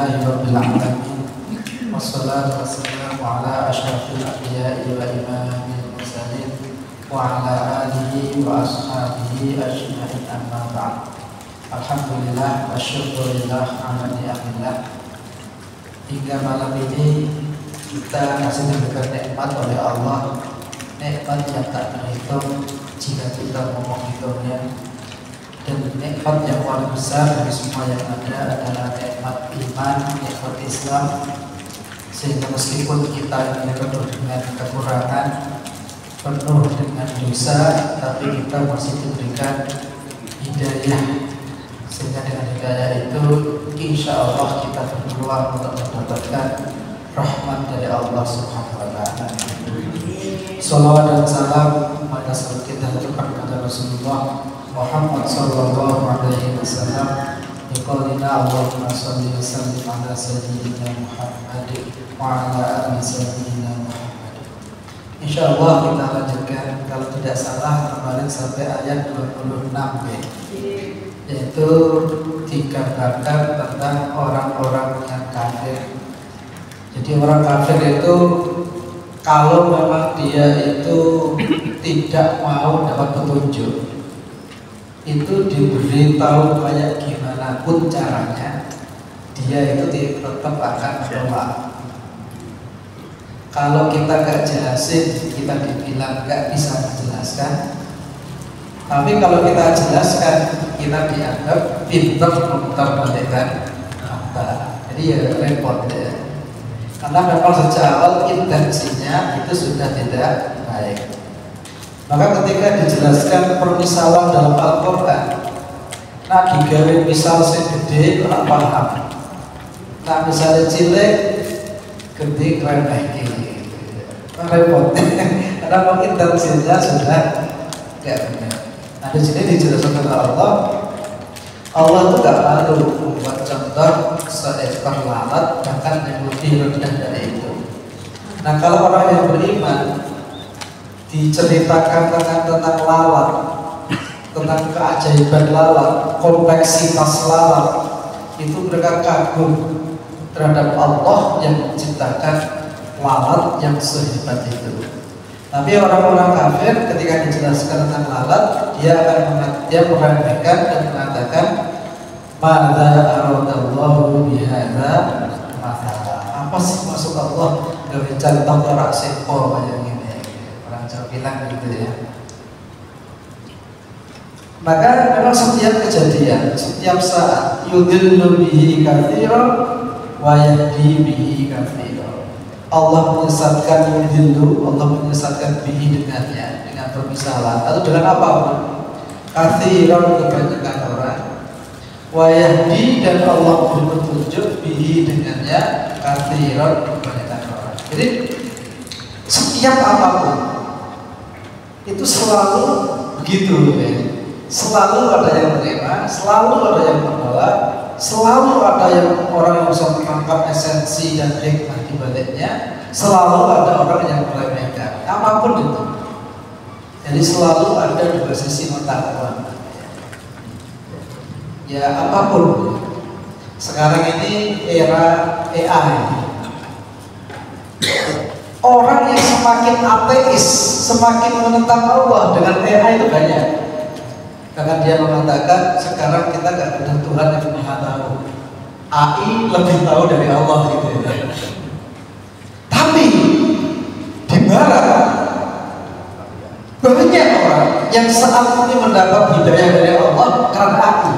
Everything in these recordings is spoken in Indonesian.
Alhamdulillahirabbil alamin. Wassalatu wassalamu ala asyrafil anbiya'i wa imamil mursalin wa ala alihi wa ashabihi ajma'in, amma ba'd. Alhamdulillah wa syukurillah ala ni'amillah. Hingga malam ini kita masih diberikan nikmat oleh Allah, nikmat yang tak terhitung jika kita mau menghitungnya. Dan nikmat yang paling besar dari semua yang ada adalah nikmat iman, nikmat Islam. Sehingga meskipun kita ini penuh dengan kekurangan, penuh dengan dosa, tapi kita masih diberikan hidayah. Sehingga dengan hidayah itu insya Allah kita berpeluang untuk mendapatkan rahmat dari Allah Subhanahu wa ta'ala. Salawat dan salam pada sahabat kita kepada Rasulullah Muhammad sallallahu alaihi wasallam. Biqaulina Allahumma shalli wa sallim ala sayyidina Muhammad wa ala ali sayyidina Muhammad. Insyaallah kita lanjutkan, kalau tidak salah kemarin sampai ayat 26b, yaitu digambarkan tentang orang-orang yang kafir. Jadi orang kafir itu kalau memang dia itu tidak mau dapat petunjuk, itu diberitahu kayak gimana pun caranya, dia itu tetap akan menolak. Kalau kita gak jelasin, kita dibilang gak bisa menjelaskan. Tapi kalau kita jelaskan, kita dianggap pintar memutarbalikkan apa. Jadi ya repot ya. Karena memang sejak awal intensinya itu sudah tidak baik. Maka ketika dijelaskan permisalan dalam Al-Quran, nah digawe misal sing gede ora paham. Nah misalnya cilik gede remeh iki. Repot. Karena mungkin intensinya sudah enggak benar. Nah di sini dijelaskan oleh Allah, Allah itu gak malu membuat contoh seekor lalat bahkan yang lebih rendah dari itu. Nah kalau orang yang beriman diceritakan tentang lalat, tentang keajaiban lalat, kompleksitas lalat, itu mereka kagum terhadap Allah yang menciptakan lalat yang sehebat itu. Tapi orang-orang kafir ketika dijelaskan tentang lalat, dia meremehkan dan mengatakan, "Madza aradallahu bihadza mathala." Apa sih maksud Allah dari contoh orang sepo kayak gini? Saya bilang gitu ya. Maka memang setiap kejadian, setiap saat yudhillu bihi katsiran wa yahdi bihi katsiran. Allah menyesatkan yudhillu, Allah menyesatkan bihi dengannya, dengan permisalan atau dengan apapun. Katsiran kebanyakan orang, wa yahdi dan Allah memberi petunjuk bihi dengannya, katsiran kebanyakan orang. Jadi setiap apapun itu selalu begitu ya. Selalu ada yang menerima, selalu ada yang menolak, selalu ada yang orang yang bisa menangkap esensi dan hikmah di baliknya, selalu ada orang yang meremehkan apapun itu. Jadi selalu ada dua sisi mata uang. Ya apapun. Sekarang ini era AI. Orang yang semakin ateis, semakin menentang Allah dengan AI itu banyak. Karena dia mengatakan sekarang kita gak ada Tuhan yang maha tahu. AI lebih tahu dari Allah gitu ya. Tapi di barat banyak orang yang saat ini mendapat hidayah dari Allah karena AI.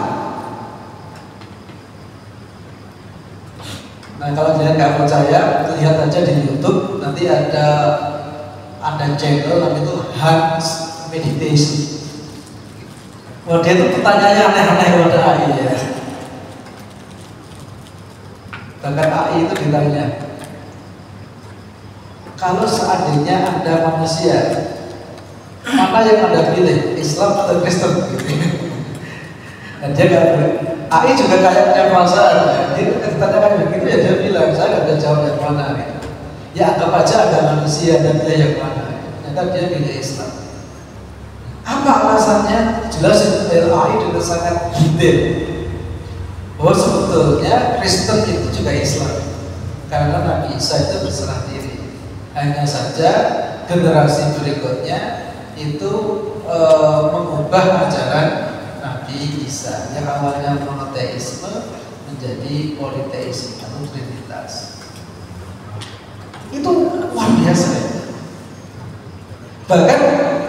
Nah kalau kalian nggak percaya, lihat aja di YouTube, nanti ada channel namanya itu Hans Meditation. Wah dia itu pertanyaannya aneh-aneh pada AI ya. Bahkan AI itu ditanya, kalau seandainya Anda manusia, mana yang Anda pilih, Islam atau Kristen? Dan dia nggak boleh. AI juga kayaknya perasaan, dia ditanyakan begitu ya dia bilang saya nggak bisa jawab yang mana gitu. Ya anggap aja ada manusia dan dia yang mana. Ternyata dia pilih Islam. Apa alasannya? Jelas AI dengan sangat detail. bahwa sebetulnya Kristen itu juga Islam, karena Nabi Isa itu berserah diri. Hanya saja generasi berikutnya itu mengubah ajaran Nabi Isa yang awalnya monoteisme menjadi politeisme atau trinitas. Itu luar biasa ya. Bahkan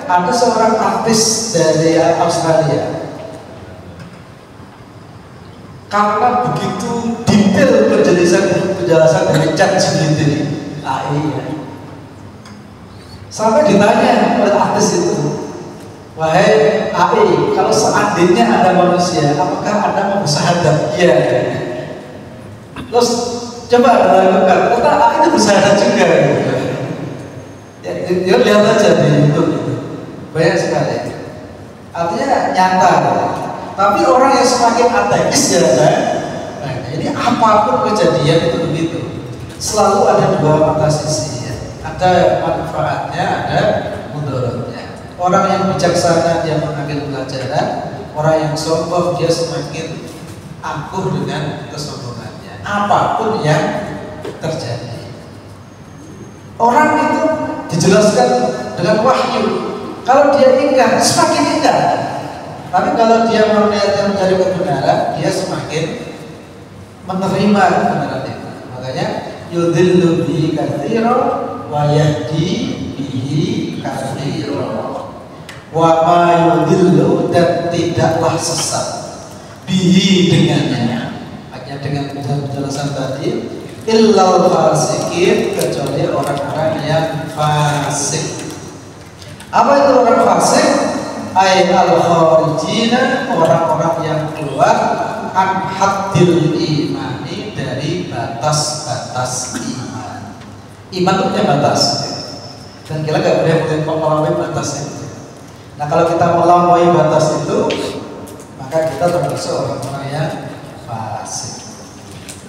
ada seorang artis dari Australia, karena begitu detail penjelasan dari ChatGPT AI ya, sampai ditanya oleh artis itu, wahai AI, kalau seandainya ada manusia, apakah Anda mau bersahadat? Iya. Terus coba Anda lakukan, ternyata AI itu bersahadat juga. Ya, lihat aja di YouTube itu, banyak sekali. Artinya nyata. Tapi orang yang semakin ateis ya, nah, ini apapun kejadian itu begitu. Selalu ada dua mata sisi ya. Ada manfaatnya, ada mudaratnya. Orang yang bijaksana dia mengambil pelajaran, orang yang sombong dia semakin angkuh dengan kesombongannya. Apapun yang terjadi, orang itu dijelaskan dengan wahyu. Kalau dia ingkar, semakin ingkar. Tapi kalau dia melihat mencari kebenaran, dia semakin menerima kebenaran itu. Makanya yudhillu bihi katsiran wa yahdi bihi katsiran. Wa ma yudhillu, dan tidaklah sesat bihi dengannya, hanya dengan penjelasan tadi, illal fasikin, kecuali orang-orang yang fasik. Apa itu orang fasik? Ay al-kharijina, orang-orang yang keluar an haddil imani, dari batas-batas iman. Iman itu punya batas, dan kita nggak boleh melampaui batas itu. Nah kalau kita melampaui batas itu, maka kita termasuk orang-orang yang fasik.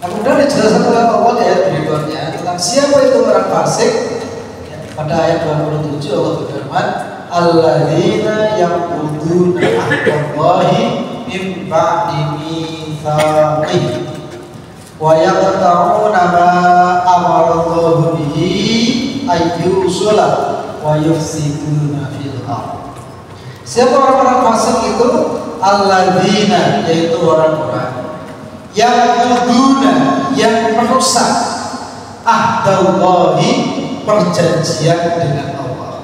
Nah kemudian dijelaskan oleh Allah di ayat berikutnya tentang siapa itu orang fasik. Pada ayat 27 Allah berfirman, alladzina yanquduna ahdallahi min ba'di mitsaqih wa yaqta'una ma amara Allahu bihi ayyusala wa yufsiduna fil ardh. Siapa orang-orang fasik itu? Alladzina, yaitu orang-orang yanquduna, yang merusak ahdallahi, perjanjian dengan Allah.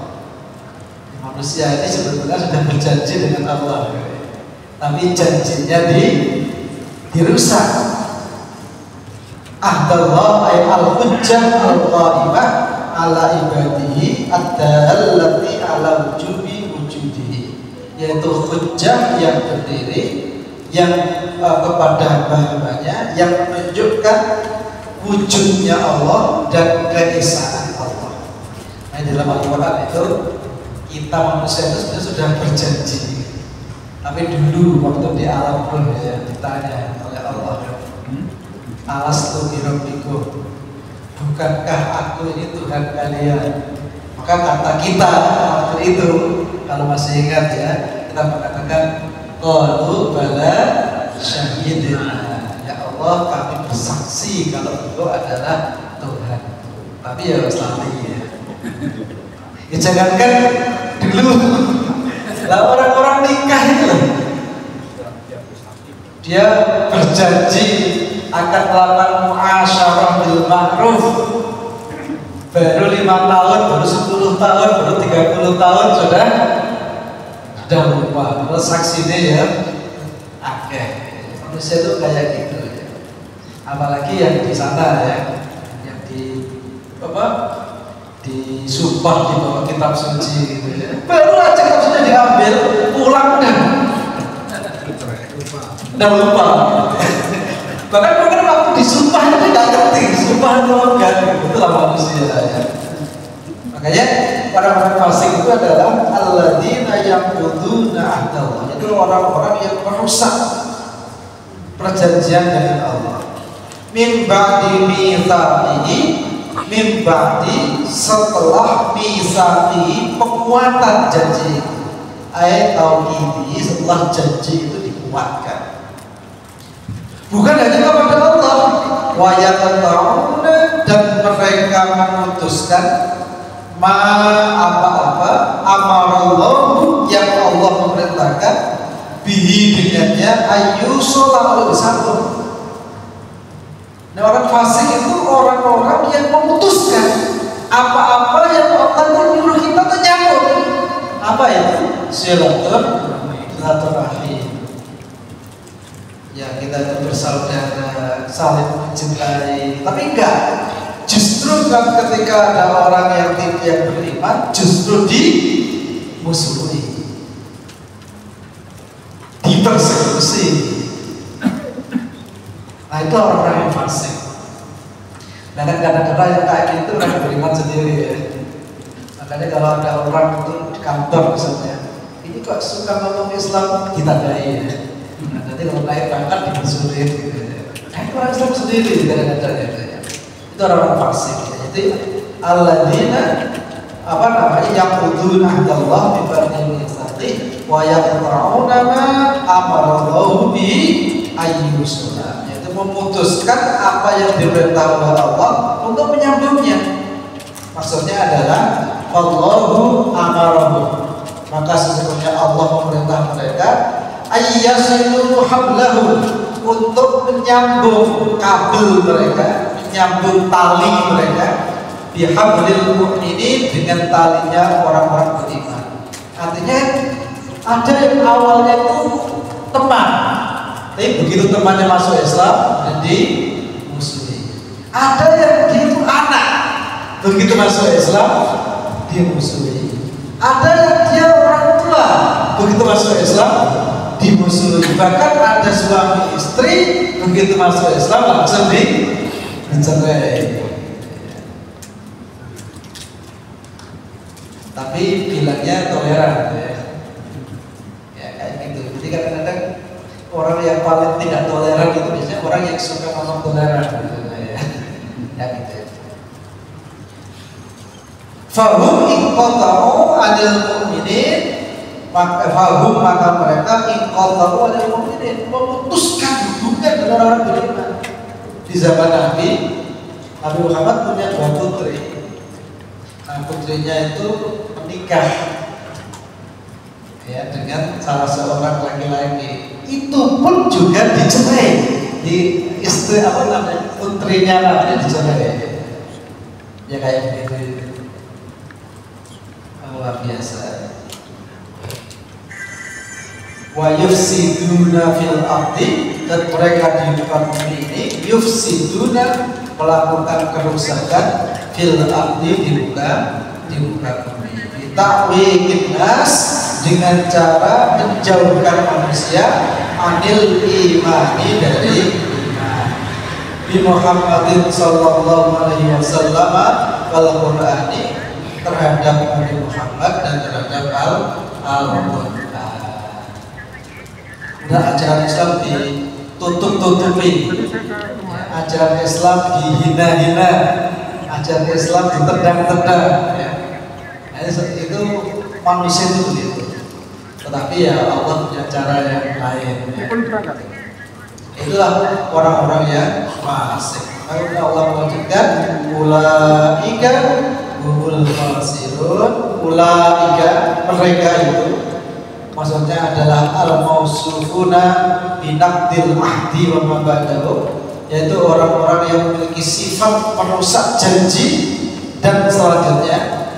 Manusia ini sebetulnya sudah berjanji dengan Allah, tapi janjinya dirusak. Ahdallah ay al-hujjah al-qa'imah ala ibadihi ad-dallati ala wujubi wujudihi, yaitu hujjah yang berdiri yang kepada hamba-hambanya, yang menunjukkan wujudnya Allah dan keesaan Allah. Nah, dalam Al-Quran itu kita manusia itu sebenarnya sudah berjanji, tapi dulu waktu di alam roh ya, ditanya oleh Allah, alastu bi rabbikum, bukankah aku ini Tuhan kalian? Maka kata kita waktu itu, kalau masih ingat ya, kita mengatakan qalu bala syahidina, Allah kami bersaksi kalau itu adalah Tuhan. Tapi ya selama ya. Ya jangankan dulu, lah orang-orang nikah itu loh, dia berjanji akan melakukan muasyarah bil ma'ruf, baru 5 tahun, baru 10 tahun, baru 30 tahun sudah lupa. Terus saksinya ya, oke. Manusia itu kayak gitu. Apalagi yang di sana ya, yang disumpah di bawah kitab suci gitu ya. Baru aja kitab suci diambil, pulang udah lupa. Bahkan mungkin waktu disumpah itu tidak ngerti, sumpah itu enggak, itulah manusia ya. Makanya orang-orang fasik itu adalah alladzina yanquduna ahdallah, itu orang-orang yang merusak perjanjian dengan Allah. Min ba'di mitsaqihi, min ba'di, setelah mitsaqihi, penguatan janji itu. Ayat tauhid, setelah janji itu dikuatkan. Bukan hanya kepada Allah, wa yaqta'una, dan mereka memutuskan apa-apa amarallahu yang Allah memerintahkan bihi dengannya ayyusolah disambung. Nah, orang fasik itu orang-orang yang memutuskan apa-apa yang Allah menyuruh kita menyambung. Apa itu? Silaturahim. Ya, kita itu bersaudara, saling mencintai. Tapi enggak. Justru kan ketika ada orang yang tidak beriman, justru dimusuhi, dipersekusi. Nah, itu orang-orang yang fasik. Nah, kan kadang-kadang yang kayak gitu orang beriman sendiri ya. Makanya kalau ada orang itu di kantor misalnya, ini kok suka ngomong Islam, ditandai ya. Nah, nanti kalau naik pangkat dimusuhin gitu ya. Nah, itu orang Islam sendiri kadang-kadang ya. Itu orang-orang fasik ya. Jadi alladzina yaquduna ahdallah bi ba'dil mitsaqi wa yaqta'una ma amarallahu bi ayyusula. Yaitu memutuskan apa yang diperintah oleh Allah untuk menyambungnya. Maksudnya adalah Allahu amarahu. Maka sesungguhnya Allah memerintah mereka ayyasilu hablahu, untuk menyambung kabel mereka, menyambung tali mereka bihablil mu'minin, dengan talinya orang-orang beriman. Artinya ada yang awalnya itu teman, tapi begitu temannya masuk Islam jadi musuhi. Ada yang dia itu anak, begitu masuk Islam dia musuhi. Ada yang dia orang tua, begitu masuk Islam dimusuhi. Bahkan ada suami istri begitu masuk Islam langsung dicerai. Tapi bilangnya toleran ya. Ya kayak gitu. Jadi kadang-kadang orang yang paling tidak toleran itu biasanya orang yang suka ngomong toleran gitu ya. Ya gitu. Fahum inqata'u 'anil mu'minin, maka mereka inqata'u 'anil mu'minin, memutuskan hubungan dengan orang beriman. Di zaman Nabi Muhammad punya 2 putri. Nah, putrinya itu menikah ya dengan salah seorang laki-laki. Itu pun juga dicerai. Di istri putrinya Nabi dicerai. Ya kayak begitu. Luar biasa. Wa yufsiduna fil ardi, dan mereka di depan bumi ini yufsiduna, melakukan kerusakan fil ardi, di muka bumi. Dita'wiqin nas, dengan cara menjauhkan manusia anil imani, dari iman. Bi Muhammadin sallallahu alaihi wasallam wal Qur'ani, terhadap Nabi Muhammad dan terhadap Al-Quran. Nah, ajaran Islam ditutup-tutupi, ajaran Islam dihina-hina, ajaran Islam ditendang-tendang ya. Nah, itu manusia itu begitu. Tetapi ya Allah punya cara yang lain ya. Itulah orang-orang yang fasik. Lalu Allah melanjutkan ulaika humul khasirun. Ulaika, mereka itu maksudnya adalah al-mausufuna binaqdil ahdi wa mabadahu, yaitu orang-orang yang memiliki sifat merusak janji dan selanjutnya.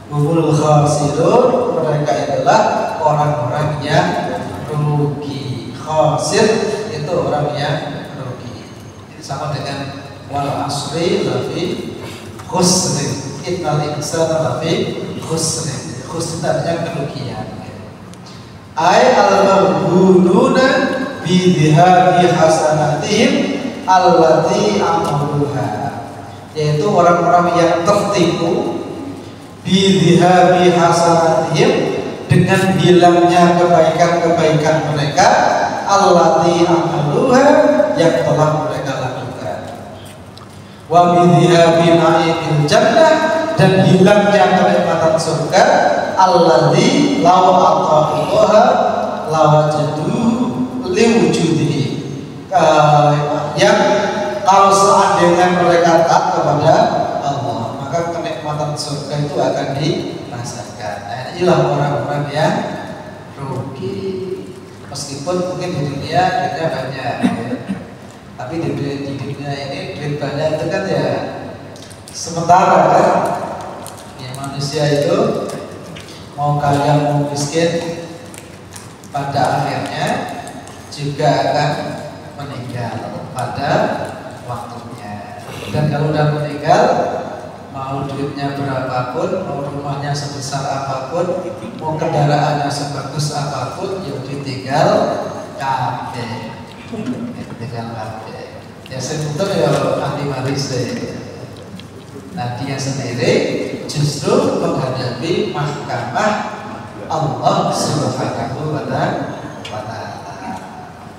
Humul khasirun, mereka adalah orang-orang yang rugi. Khasir itu orang yang rugi. Ini sama dengan wal asri lafi khusrin, innal insana lafi khusrin. Khusrin artinya kerugian. Ay al-mabhununa bidhihabi hasanatihim allati amaluha, yaitu orang-orang yang tertipu bidhihabi hasanatihim, dengan hilangnya kebaikan-kebaikan mereka, allati amaluha, yang telah mereka lakukan, wa bidhihabi na'imil jannah, dan hilangnya kenikmatan surga, alladzi law ata'uha lawajadu liwujudihi, yang kalau seandainya mereka taat kepada Allah, maka kenikmatan surga itu akan dirasakan. Nah, inilah orang-orang yang rugi. Meskipun mungkin di dunia duitnya banyak, ya. Tapi di dunia ini duit banyak itu kan ya sementara kan. Ya, manusia itu mau kaya mau miskin pada akhirnya juga akan meninggal pada waktunya. Dan kalau udah meninggal, mau duitnya berapapun, mau rumahnya sebesar apapun, mau kendaraannya sebagus apapun, ya ditinggal kabeh. Tinggal kabeh. Ya sebetulnya ya ahli waris. Nah, dia sendiri justru menghadapi mahkamah Allah Subhanahu wa Ta'ala.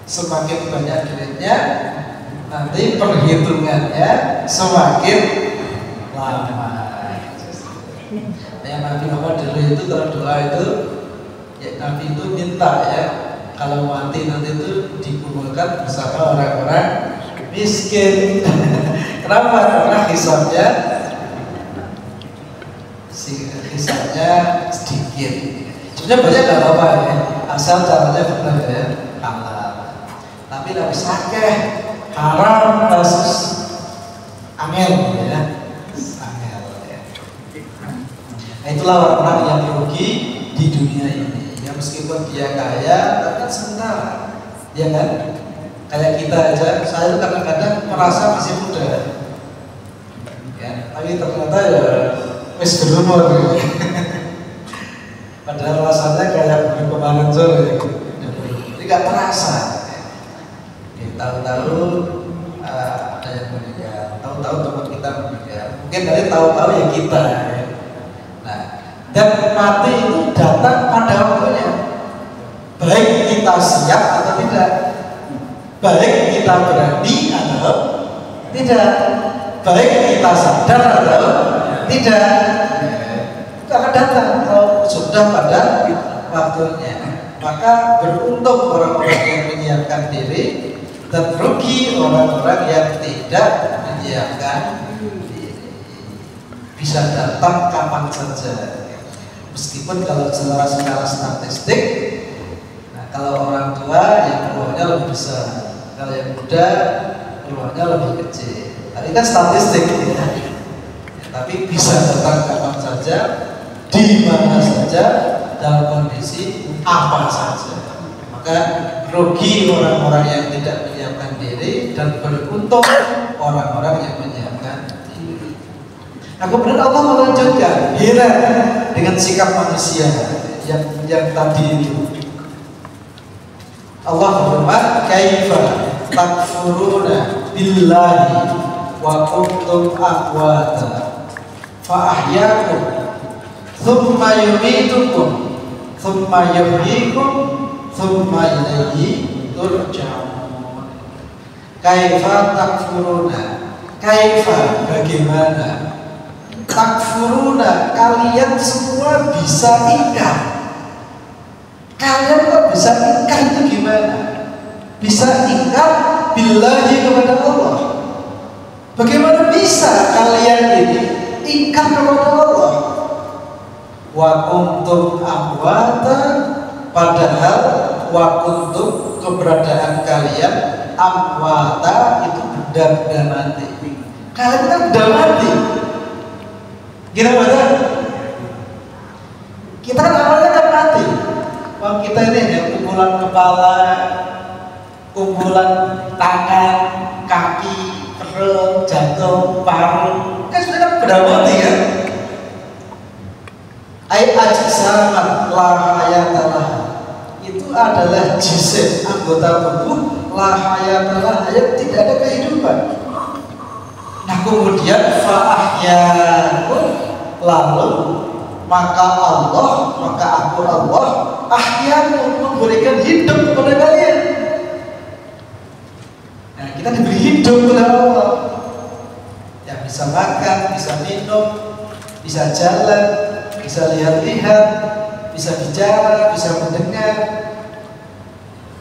Semakin banyak duitnya, nanti perhitungannya semakin lama. Ya, Nabi Muhammad dulu itu kalau doa itu, ya, Nabi itu minta ya, kalau mati nanti itu dikumpulkan bersama orang-orang miskin. Kenapa? Karena hisabnya sedikit. Sebenarnya banyak nggak apa-apa ya, asal caranya benar ya, halal. Tapi nggak bisa haram kasus angel ya, angel ya. Nah, itulah orang-orang yang rugi di dunia ini. Ya meskipun dia kaya, tapi kan sementara, ya kan? Kayak kita aja, saya itu kadang-kadang merasa masih muda, ya. Tapi ternyata ya wis berumur. Padahal rasanya kayak kemarin sore, jadi nggak terasa. Tahu-tahu ada yang meninggal, tahu-tahu teman kita meninggal, mungkin dari tahu-tahu ya kita. Ya. Nah, dan mati itu datang pada waktunya. Baik kita siap atau tidak, baik kita berani atau tidak, baik kita sadar atau tidak, itu akan datang kalau sudah pada waktunya. Maka beruntung orang-orang yang menyiapkan diri, dan rugi orang-orang yang tidak menyiapkan diri. Bisa datang kapan saja. Meskipun kalau secara statistik, nah, kalau orang tua yang peluangnya lebih besar, kalau yang muda peluangnya lebih kecil. Tadi kan statistik ya. Tapi bisa datang kapan saja, di mana saja, dalam kondisi apa saja. Maka rugi orang-orang yang tidak menyiapkan diri dan beruntung orang-orang yang menyiapkan diri. Nah, kemudian Allah melanjutkan, heran dengan sikap manusia yang tadi itu. Allah berfirman, kaifa takfuruna billahi wa kuntum amwata fa ahyaakum thumma yumitukum thumma yuhyikum thumma ilaihi turja'un. Kaifa takfuruna, kaifa bagaimana, takfuruna kalian semua bisa ingkar. Kalian kok bisa ingkar itu gimana? Bisa ingkar billahi kepada Allah. Bagaimana bisa kalian ini ingkar kepada Allah? Wa kuntum amwata, padahal wa kuntum keberadaan kalian amwata itu benda-benda mati. Kalian kan benda mati. Gimana? Kita kan awalnya kan mati. Wah, kita ini hanya kumpulan kepala, kumpulan tangan, kaki, perut, jantung, paru. Kan sudah kan benda mati kan? Ayat ajsaman la hayatalah, itu adalah jisim, anggota tubuh la hayatalah, yang tidak ada kehidupan. Nah, kemudian fa'ahyakum, lalu maka aku Allah ahyakum, memberikan hidup kepada kalian. Nah, kita diberi hidup oleh Allah, yang bisa makan, bisa minum, bisa jalan, bisa lihat-lihat, bisa bicara, bisa mendengar.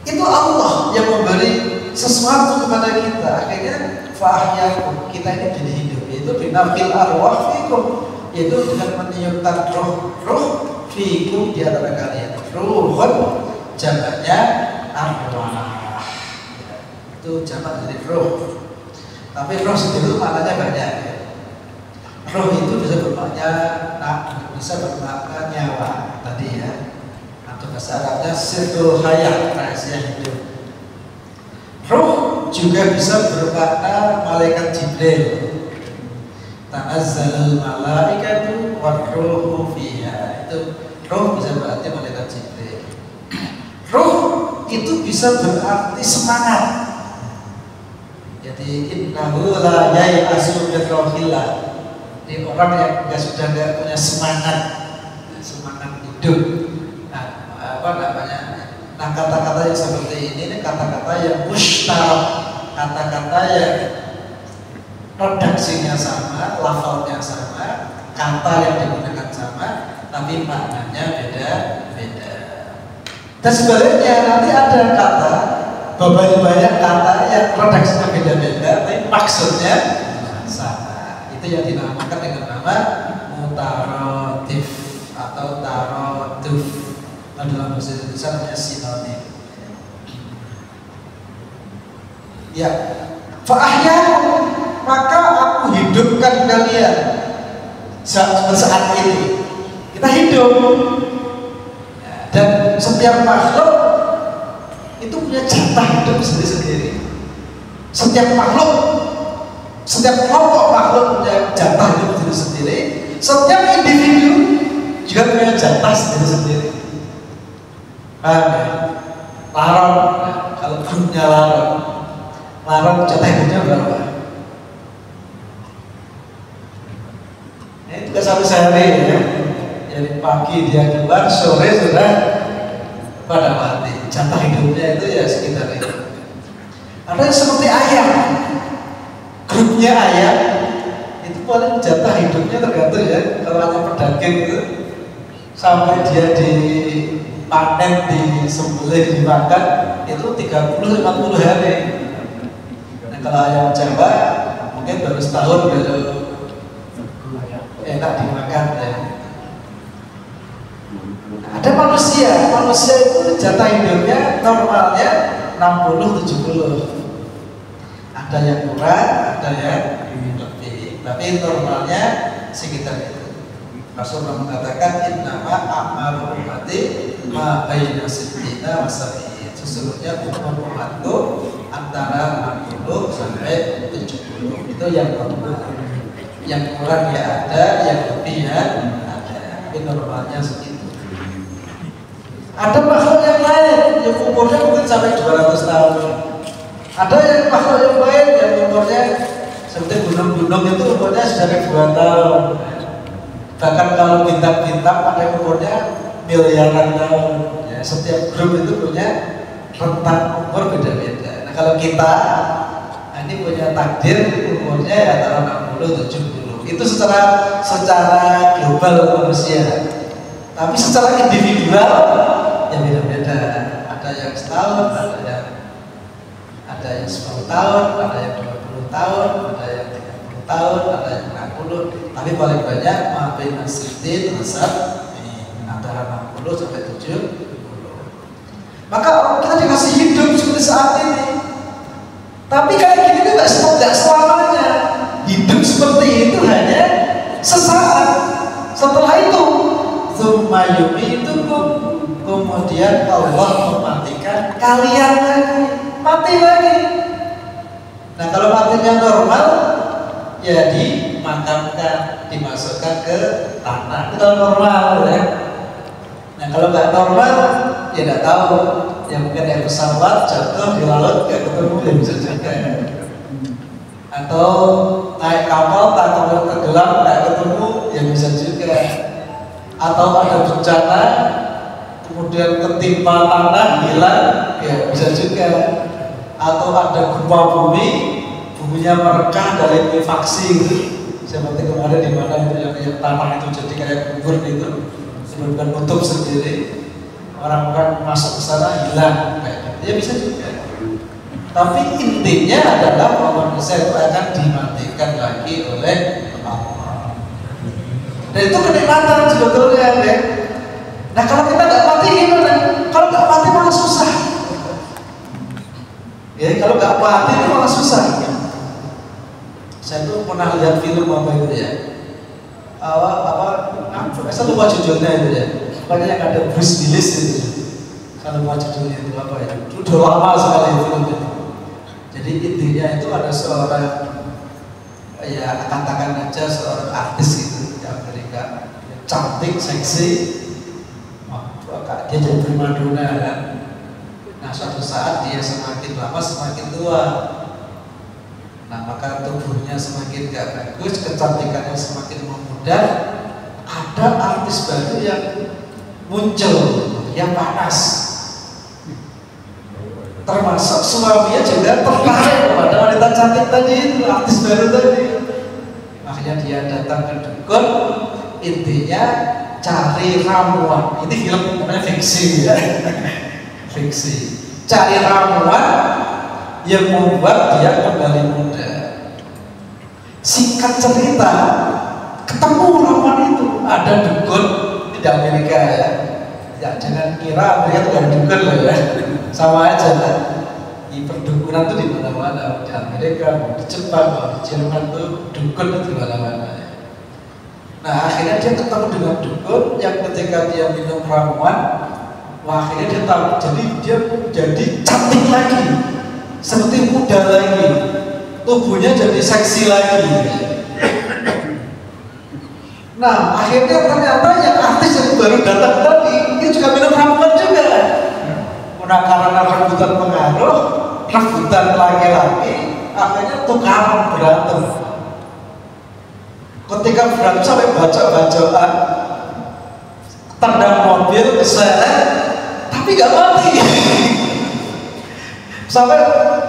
Itu Allah yang memberi sesuatu kepada kita, akhirnya fa'ahyakum, kita ini jadi hidup, yaitu binafil arwah fikum, yaitu dengan meniupkan roh fikum di antara kalian. Ruhun jamaknya arwah, itu jamak dari roh. Tapi roh sendiri maknanya banyak. Roh itu bisa bermakna nyawa tadi ya. Atau bahasa Arabnya sirrul hayat, rahasia hidup. Roh juga bisa bermakna malaikat Jibril. Tanazzalul malaikatu war-ruhu fiha. Itu roh bisa berarti malaikat Jibril. Roh itu bisa berarti semangat. Jadi innahu la yai'asu min rohillah. Ini orang yang sudah nggak punya semangat hidup. Nah, kata-kata yang seperti ini kata-kata yang mustarak, kata-kata yang redaksinya sama, lafalnya sama, kata yang digunakan sama, tapi maknanya beda-beda. Dan sebaliknya nanti ada kata, banyak kata yang redaksinya beda-beda, tapi maksudnya sama. Itu yang dinamakan dengan nama mutarotif atau taroduf. Dalam bahasa Indonesia namanya sinonim. Ya, fa'ahyakum, maka aku hidupkan kalian saat ini. Kita hidup, dan setiap makhluk itu punya jatah hidup sendiri-sendiri. Setiap kelompok makhluk punya jatah hidup sendiri-sendiri. Setiap individu juga punya jatah sendiri-sendiri. Paham ya? Laron, kalau grupnya laron jatah hidupnya berapa? Itu gak sampai sehari ya. Jadi pagi dia keluar, sore sudah pada mati. Jatah hidupnya itu ya sekitar itu. Ada yang seperti ayam, grupnya ayam itu paling jatah hidupnya tergantung ya. Kalau ada pedagang itu sampai dia dipanen, disembelih, dimakan itu 30-50 hari. Nah, kalau ayam Jawa mungkin baru setahun baru enak dimakan ya. Ada manusia itu jatah hidupnya normalnya 60-70. Ada yang kurang, ada yang lebih, tapi normalnya sekitar itu. Rasulullah mengatakan innama a'malu ummati ma baina sittina wa sab'in. Sesungguhnya umur umatku antara 60 sampai 70. Itu yang normal. Yang kurang ya ada, yang lebih ya ada. Tapi normalnya segitu. Ada makhluk yang lain yang umurnya mungkin sampai 200 tahun. Ada yang makhluk yang lain yang umurnya seperti gunung-gunung itu umurnya sudah ribuan tahun. Bahkan kalau bintang-bintang ada yang umurnya miliaran tahun. Ya, setiap grup itu punya rentang umur beda-beda. Nah kalau kita ini punya takdir umurnya ya antara 60-70. Itu secara global manusia. Tapi secara individual ya beda-beda. Ada yang setahun, ada yang 10 tahun, ada yang 20 tahun, ada yang 30 tahun, ada yang 60. Tapi paling banyak maafin nasibin resep antara 60 sampai 70. Maka kita dikasih hidup seperti saat ini. Tapi kayak gini itu nggak selamanya. Hidup seperti itu hanya sesaat. Setelah itu Zumayumi itu kemudian Allah mematikan kalian lagi, mati lagi. Nah kalau matinya normal, ya dimakamkan, dimasukkan ke tanah. Itu normal ya. Nah kalau nggak normal, ya nggak tahu. Ya mungkin yang pesawat jatuh di laut nggak ketemu, ya bisa juga. Atau naik kapal takut tenggelam nggak ketemu, ya bisa juga. Atau ada bencana kemudian ketimpa tanah hilang, ya bisa juga. Atau ada gempa bumi, buminya merekah dari likuifaksi gitu. Seperti kemarin di mana itu yang tanah itu jadi kayak gugur gitu, sebelum nutup sendiri, orang-orang masuk ke sana hilang kayak gitu. Ya bisa juga. Tapi intinya adalah bahwa manusia itu akan dimatikan lagi oleh Allah. Dan itu kenikmatan sebetulnya, ya. Nah kalau kita nggak mati gimana? Kalau nggak mati malah susah. Ya kalau nggak mati itu malah susah. Saya tuh pernah lihat film apa itu ya. Saya lupa judulnya itu ya. Pokoknya yang ada Bruce Willis itu. Saya lupa judulnya itu apa ya. Udah lama sekali film itu. Jadi intinya itu ada seorang, ya katakan aja seorang artis gitu di Amerika, cantik, seksi, dia jadi primadona kan. Nah suatu saat dia semakin lama semakin tua. Nah maka tubuhnya semakin gak bagus, kecantikannya semakin memudar. Ada artis baru yang muncul, yang panas. Termasuk suaminya juga tertarik pada wanita cantik tadi itu, artis baru tadi. Akhirnya dia datang ke dukun, intinya cari ramuan. Ini film namanya fiksi ya. Fiksi. Cari ramuan yang membuat dia kembali muda. Singkat cerita, ketemu ramuan itu. Ada dukun di Amerika ya. Ya jangan kira Amerika itu ada dukun loh ya. Sama aja lah. Di perdukunan tuh di mana-mana. Di Amerika, di Jepang, di Jerman tuh dukun itu di mana-mana. Nah akhirnya dia ketemu dengan dukun yang ketika dia minum ramuan, wah akhirnya dia tahu. Jadi dia jadi cantik lagi, seperti muda lagi, tubuhnya jadi seksi lagi. Nah akhirnya ternyata yang artis yang baru datang tadi dia juga minum ramuan juga. Nah karena rebutan pengaruh, rebutan laki-laki, akhirnya tukaran berantem. Ketika berantem sampai bacok-bacokan, tendang mobil, keseret, tapi gak mati. Sampai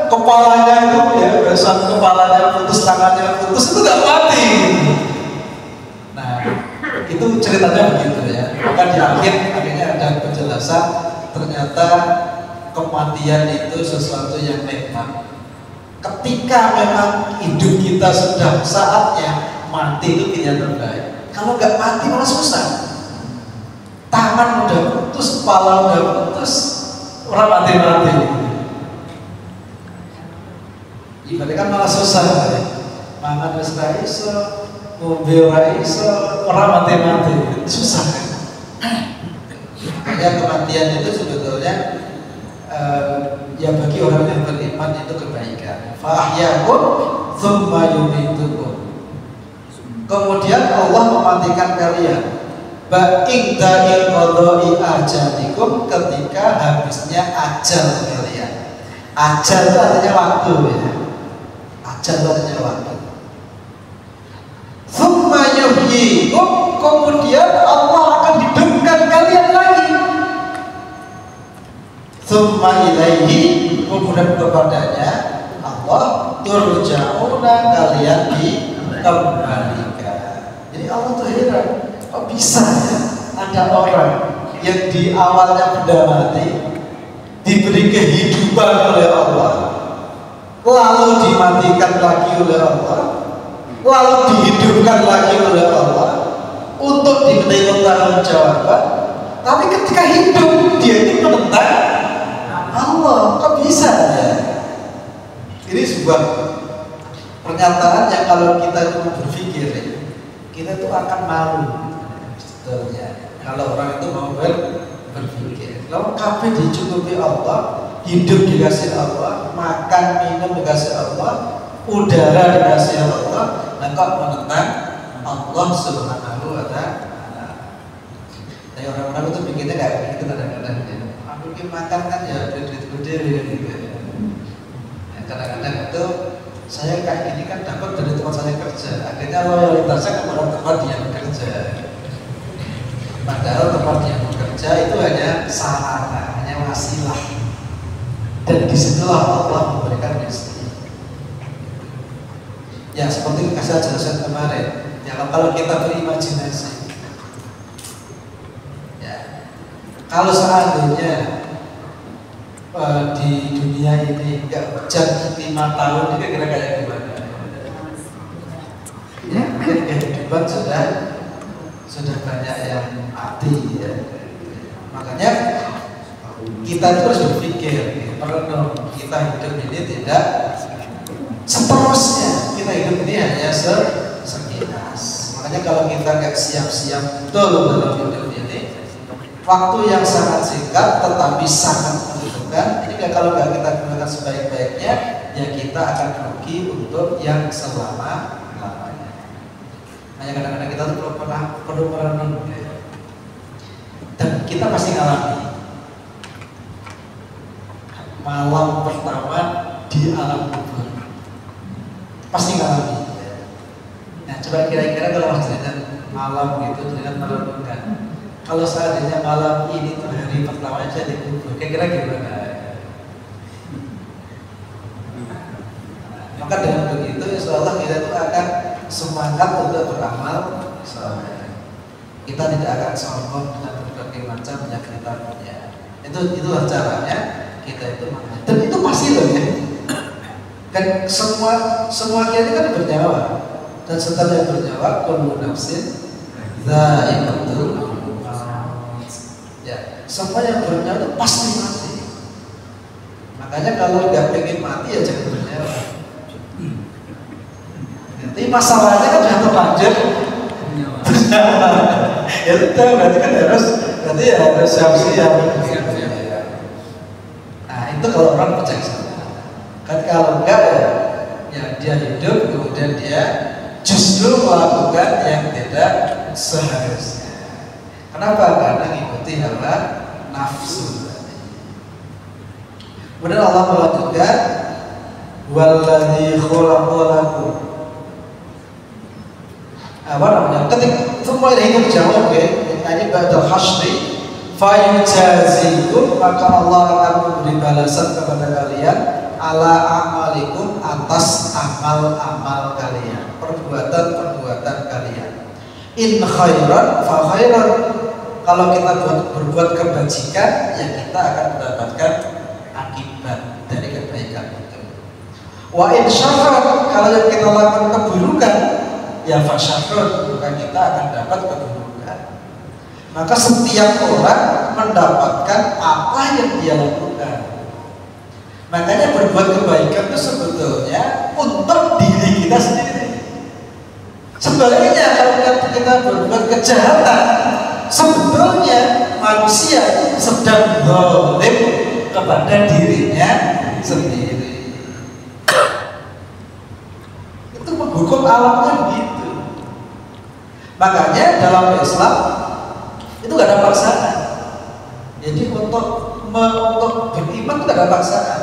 kepalanya itu ya, besar kepalanya putus, tangannya putus, itu gak mati. Nah itu ceritanya begitu ya. Maka di akhirnya ada penjelasan, ternyata kematian itu sesuatu yang nikmat. Ketika memang hidup kita sudah saatnya mati, itu pilihan terbaik. Kalau nggak mati malah susah. Tangan udah putus, kepala udah putus, orang mati-mati. Ibaratnya kan malah susah. Mangan wis ra iso, mobil ra iso, orang mati-mati. Susah kan? Ya kematian itu sebetulnya ya bagi orang yang beriman itu kebaikan. Fa'ahyakum tsumma yumitukum. Kemudian Allah mematikan kalian. Ba'inda qada'i ajalikum, ketika habisnya ajal kalian. Ajal itu artinya waktu ya. Ajal itu artinya waktu. Tsumma yuhyikum, kemudian Allah akan hidupkan kalian lagi. Tsumma ilaihi, kemudian kepadanya Allah turja'una, kalian dikembalikan. Jadi Allah tuh heran, kok bisa ya ada orang yang di awalnya benda mati diberi kehidupan oleh Allah, lalu dimatikan lagi oleh Allah, lalu dihidupkan lagi oleh Allah untuk dimintai pertanggungjawaban, tapi ketika hidup dia itu menentang Allah. Kok bisa ya? Ini sebuah pernyataan yang kalau kita itu berpikir, kita itu akan malu sebetulnya. Kalau orang itu mau berpikir, kalau kabeh dicukupi Allah, hidup dikasih Allah, makan minum dikasih Allah, udara dikasih Allah, nah kok menentang Allah Subhanahu wa Ta'ala. Tapi orang-orang itu pikirnya kayak begitu kadang-kadang ya. Mungkin makan kan ya duit gede gitu ya. Kadang-kadang itu saya kayak gini kan dapat dari tempat saya kerja, akhirnya loyalitasnya kepada tempat dia bekerja. Padahal tempat dia bekerja itu hanya sarana, hanya wasilah. Dan disitulah Allah memberikan rezeki. Ya seperti saya jelaskan kemarin, ya kalau kita berimajinasi, ya kalau seandainya di dunia ini nggak hujan 5 tahun, ini kira-kira kayak gimana? Ya, kehidupan sudah banyak yang mati ya. Makanya kita itu harus berpikir, merenung, kita hidup ini tidak seterusnya, kita hidup ini hanya sekilas. Makanya kalau kita nggak siap-siap betul dalam hidup ini, waktu yang sangat singkat tetapi sangat menentukan. Ini kalau nggak kita gunakan sebaik-baiknya, ya kita akan rugi untuk yang selama-lamanya. Hanya kadang-kadang kita tuh perlu merenung ya. Dan kita pasti ngalami malam pertama di alam kubur, pasti ngalami. Nah, coba kira-kira kalau Mas Jajan malam gitu dengan merenungkan, kalau seandainya malam ini tuh hari pertama aja di kubur, kira-kira gimana? Maka dengan begitu, insya Allah kita tuh akan semangat untuk beramal soleh. Kita tidak akan sombong dengan berbagai macam yang kita punya. Itulah caranya kita itu mengajar. Dan itu pasti loh ya. Kan semua kita kan bernyawa. Dan setelah yang bernyawa, kullu nafsin dha'iqatul maut. Ya, semua yang bernyawa itu pasti mati. Makanya kalau nggak pengen mati ya jangan bernyawa. Nanti masalahnya kan sudah terlanjur bernyawa. Ya sudah, berarti kan harus siap-siap. Nah itu kalau orang percaya sama. Kan kalau enggak ya dia hidup kemudian dia justru melakukan yang tidak seharusnya. Kenapa? Karena ngikuti hawa nafsu. Kemudian Allah melanjutkan, walladzi khalaqalakum. Apa namanya? Ketika semua ini dijawab ya, ini ba'dal hasyri fayujazikum, maka Allah akan memberi balasan kepada kalian ala amalikum, atas amal-amal kalian, perbuatan-perbuatan kalian. In khairan fa khairan, kalau kita berbuat kebajikan ya kita akan mendapatkan akibat dari kebaikan itu. Wa in syarran, kalau yang kita lakukan keburukan ya fa syarrun, maka kita akan dapat keburukan. Maka setiap orang mendapatkan apa yang dia lakukan. Makanya berbuat kebaikan itu sebetulnya untuk diri kita sendiri. Sebaliknya kalau kita berbuat kejahatan, sebetulnya manusia sedang zalim kepada dirinya sendiri. Itu menghukum alamnya begitu. Makanya dalam Islam itu gak ada paksaan. Jadi untuk beriman itu gak ada paksaan.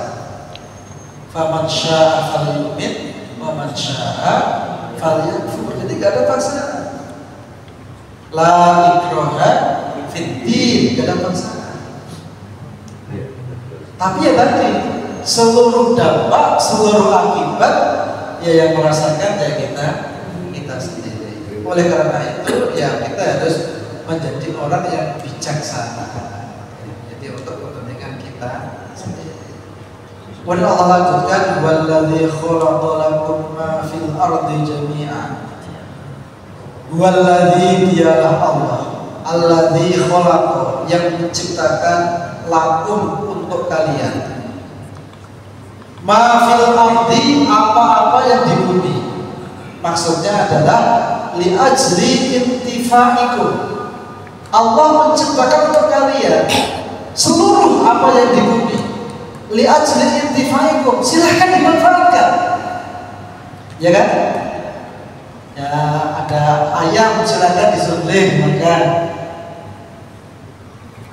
Faman syaa falyu'min wa man syaa falyakfur. Jadi gak ada paksaan. La ikraha fid din, gak ada paksaan. Tapi ya tadi seluruh dampak, seluruh akibat ya yang merasakan ya kita sendiri. Oleh karena itu ya kita harus menjadi orang yang bijaksana. Jadi untuk kepentingan kita sendiri. Kemudian Allah lanjutkan, walladzi khalaqalakum ma fil ardi jami'an. Walladzi, dialah Allah, alladzi khalaqa, yang menciptakan lakum untuk kalian. Ma fil ardi, apa-apa yang di bumi. Maksudnya adalah li ajli intifaikum. Allah menciptakan untuk kalian seluruh apa yang di bumi. Li ajli intifaikum, silahkan dimanfaatkan. Ya kan? Ya ada ayam silahkan disembelih makan.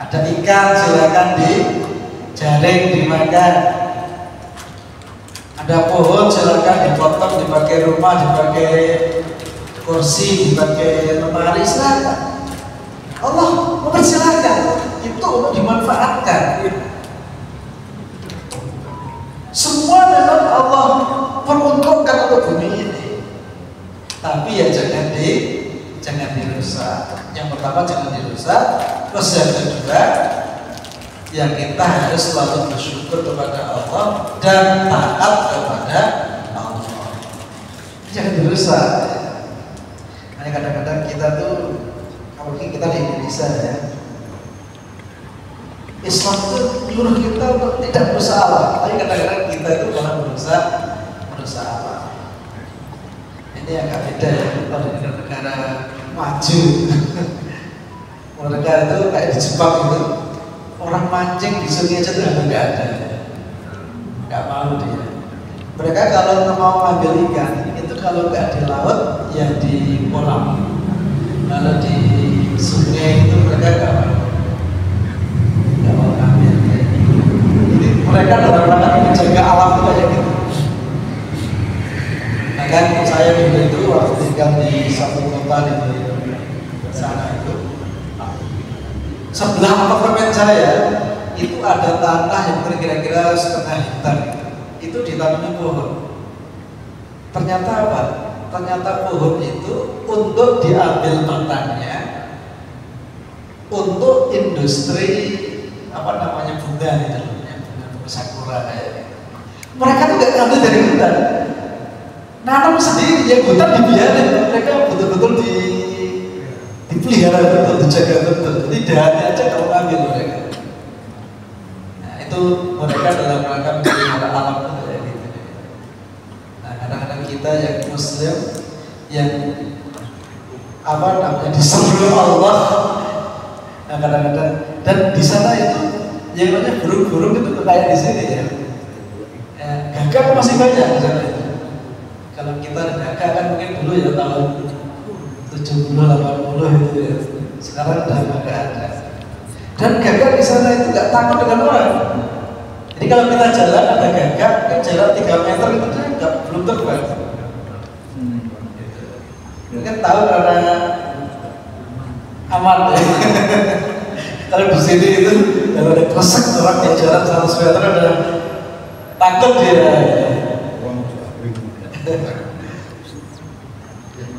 Ada ikan silahkan dijaring dimakan. Ada pohon silahkan dipotong dipakai rumah, dipakai kursi, dipakai lemari, silahkan. Allah mempersilahkan itu untuk dimanfaatkan. Semua memang Allah peruntukkan untuk bumi ini. Tapi ya jangan dirusak. Yang pertama jangan dirusak. Terus yang kedua yang kita harus selalu bersyukur kepada Allah dan taat kepada Allah. Jangan berusaha. Karena kadang-kadang kita tuh, apalagi kita di Indonesia ya, Islam itu menyuruh kita untuk tidak berusaha, tapi kadang-kadang kita itu malah berusaha. Ini agak beda ya, kalau di negara maju. Mereka itu kayak di Jepang itu, orang mancing di sungai aja tuh nggak ada, nggak mau dia. Mereka kalau mau ambil ikan itu kalau nggak di laut ya di kolam. Kalau di sungai itu mereka nggak mau ambil. Jadi mereka dalam rangka menjaga alam itu kayak gitu. Nah kan saya dulu itu waktu tinggal di satu kota di sana itu, sebelah apartemen saya itu ada tanah yang kira-kira setengah hektar, itu ditanami pohon. Ternyata apa? Ternyata pohon itu untuk diambil matangnya untuk industri apa namanya bunga itu, bunga sakura kayak gitu. Mereka tuh nggak ngambil dari hutan, nanam sendiri, ya hutan dibiarin, mereka betul-betul dipelihara betul, dijaga betul. Jadi dahannya aja kalau ngambil mereka. Nah itu mereka dalam rangka melihara alam itu kayak gitu. Nah kadang-kadang kita yang Muslim yang apa namanya diseru Allah, nah kadang-kadang dan di sana itu yang namanya burung-burung itu kayak di sini ya. Gagak masih banyak di sana itu. Kalau kita gagak kan mungkin dulu ya tahun 70-80 itu ya. Sekarang udah nggak ada. Dan gagak di sana itu nggak takut dengan orang. Jadi kalau kita jalan ada gagak, kan jarak 3 meter itu dia belum terbang. Mungkin tahu karena aman ya. Kalau di sini itu kalau ada kresek orang yang jalan 100 meter ada takut dia.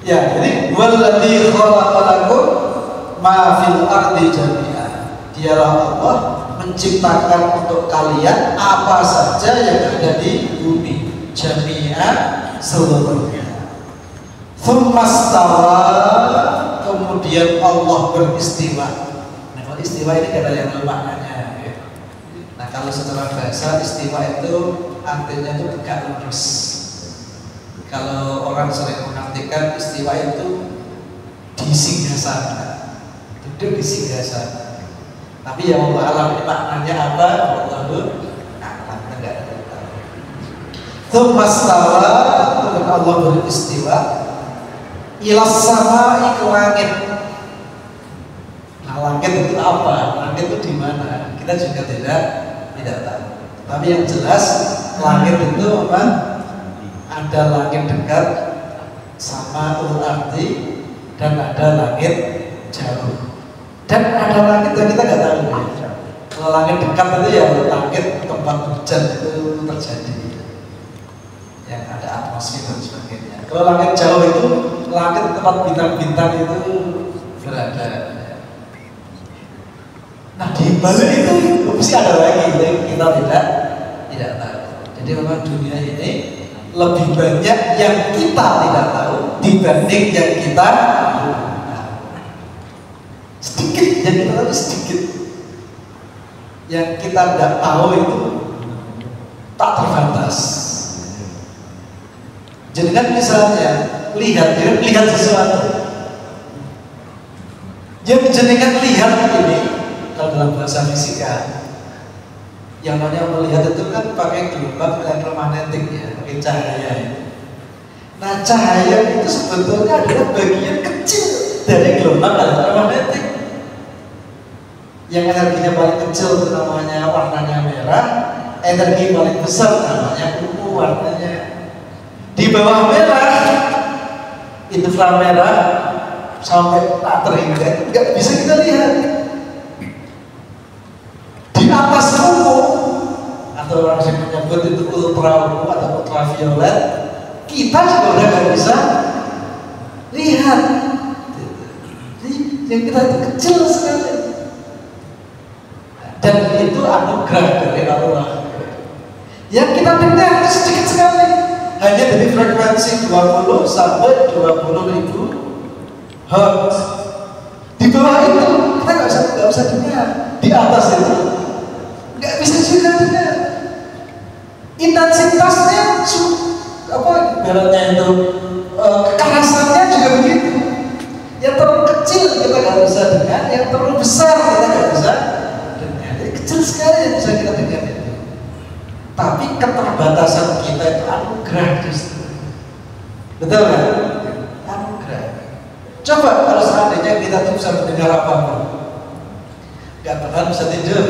Ya, jadi waladzi khalaqalakum ma fil ardi jami'an. Dialah Allah menciptakan untuk kalian apa saja yang ada di bumi, jami'an seluruhnya. Tsummastawa, kemudian Allah beristiwa. Nah, kalau istiwa ini ada yang maknanya. Nah, kalau secara bahasa istiwa itu artinya itu tegak lurus. Kalau orang sering mengartikan istiwa itu di singgasana, duduk di singgasana. Tapi ya Allah alam ini maknanya apa? Allah alam enggak ada tahu. Tsummastawa, kemudian Allah beristiwa ilas sama'i ke langit. Nah langit itu apa? Langit itu di mana? Kita juga tidak tahu. Tapi yang jelas langit itu apa? Ada langit dekat sama arti dan ada langit jauh. Dan ada langit yang kita nggak tahu ya. Kalau langit dekat itu ya langit tempat hujan itu terjadi, yang ada atmosfer dan sebagainya. Kalau langit jauh itu langit tempat bintang-bintang itu berada. Nah di balik itu mesti ada lagi yang kita tidak tahu. Jadi memang dunia ini lebih banyak yang kita tidak tahu dibanding yang kita tahu. Sedikit yang kita tahu, sedikit yang kita tidak tahu itu tak terbatas. Jadi kan misalnya lihat sesuatu yang jenengan lihat ini, kalau dalam bahasa fisika yang namanya melihat itu kan pakai gelombang elektromagnetik ya, pakai cahaya ya. Nah cahaya itu sebetulnya adalah bagian kecil dari gelombang elektromagnetik. Yang energinya paling kecil itu namanya warnanya merah, energi paling besar namanya ungu warnanya. Di bawah merah, inframerah sampai terhingga nggak bisa kita lihat. Di atas ungu atau orang yang menyebut itu ultra ungu atau ultraviolet, kita juga udah nggak bisa lihat. Jadi yang kita itu kecil sekali. dan itu anugerah dari Allah. Yang kita dengar itu sedikit sekali, hanya dari frekuensi 20 sampai 20 ribu hertz. Di bawah itu kita nggak bisa dengar. Di atas itu nggak bisa juga dengar. Intensitasnya ibaratnya itu kekerasannya juga begitu. Yang terlalu kecil kita nggak bisa dengar, yang terlalu besar kita nggak bisa dengar. Jadi kecil sekali yang bisa kita dengar itu. Tapi keterbatasan kita itu anugerah justru. Betul kan? Anugerah. Coba kalau seandainya kita tuh bisa mendengar apapun, nggak bakal bisa tidur.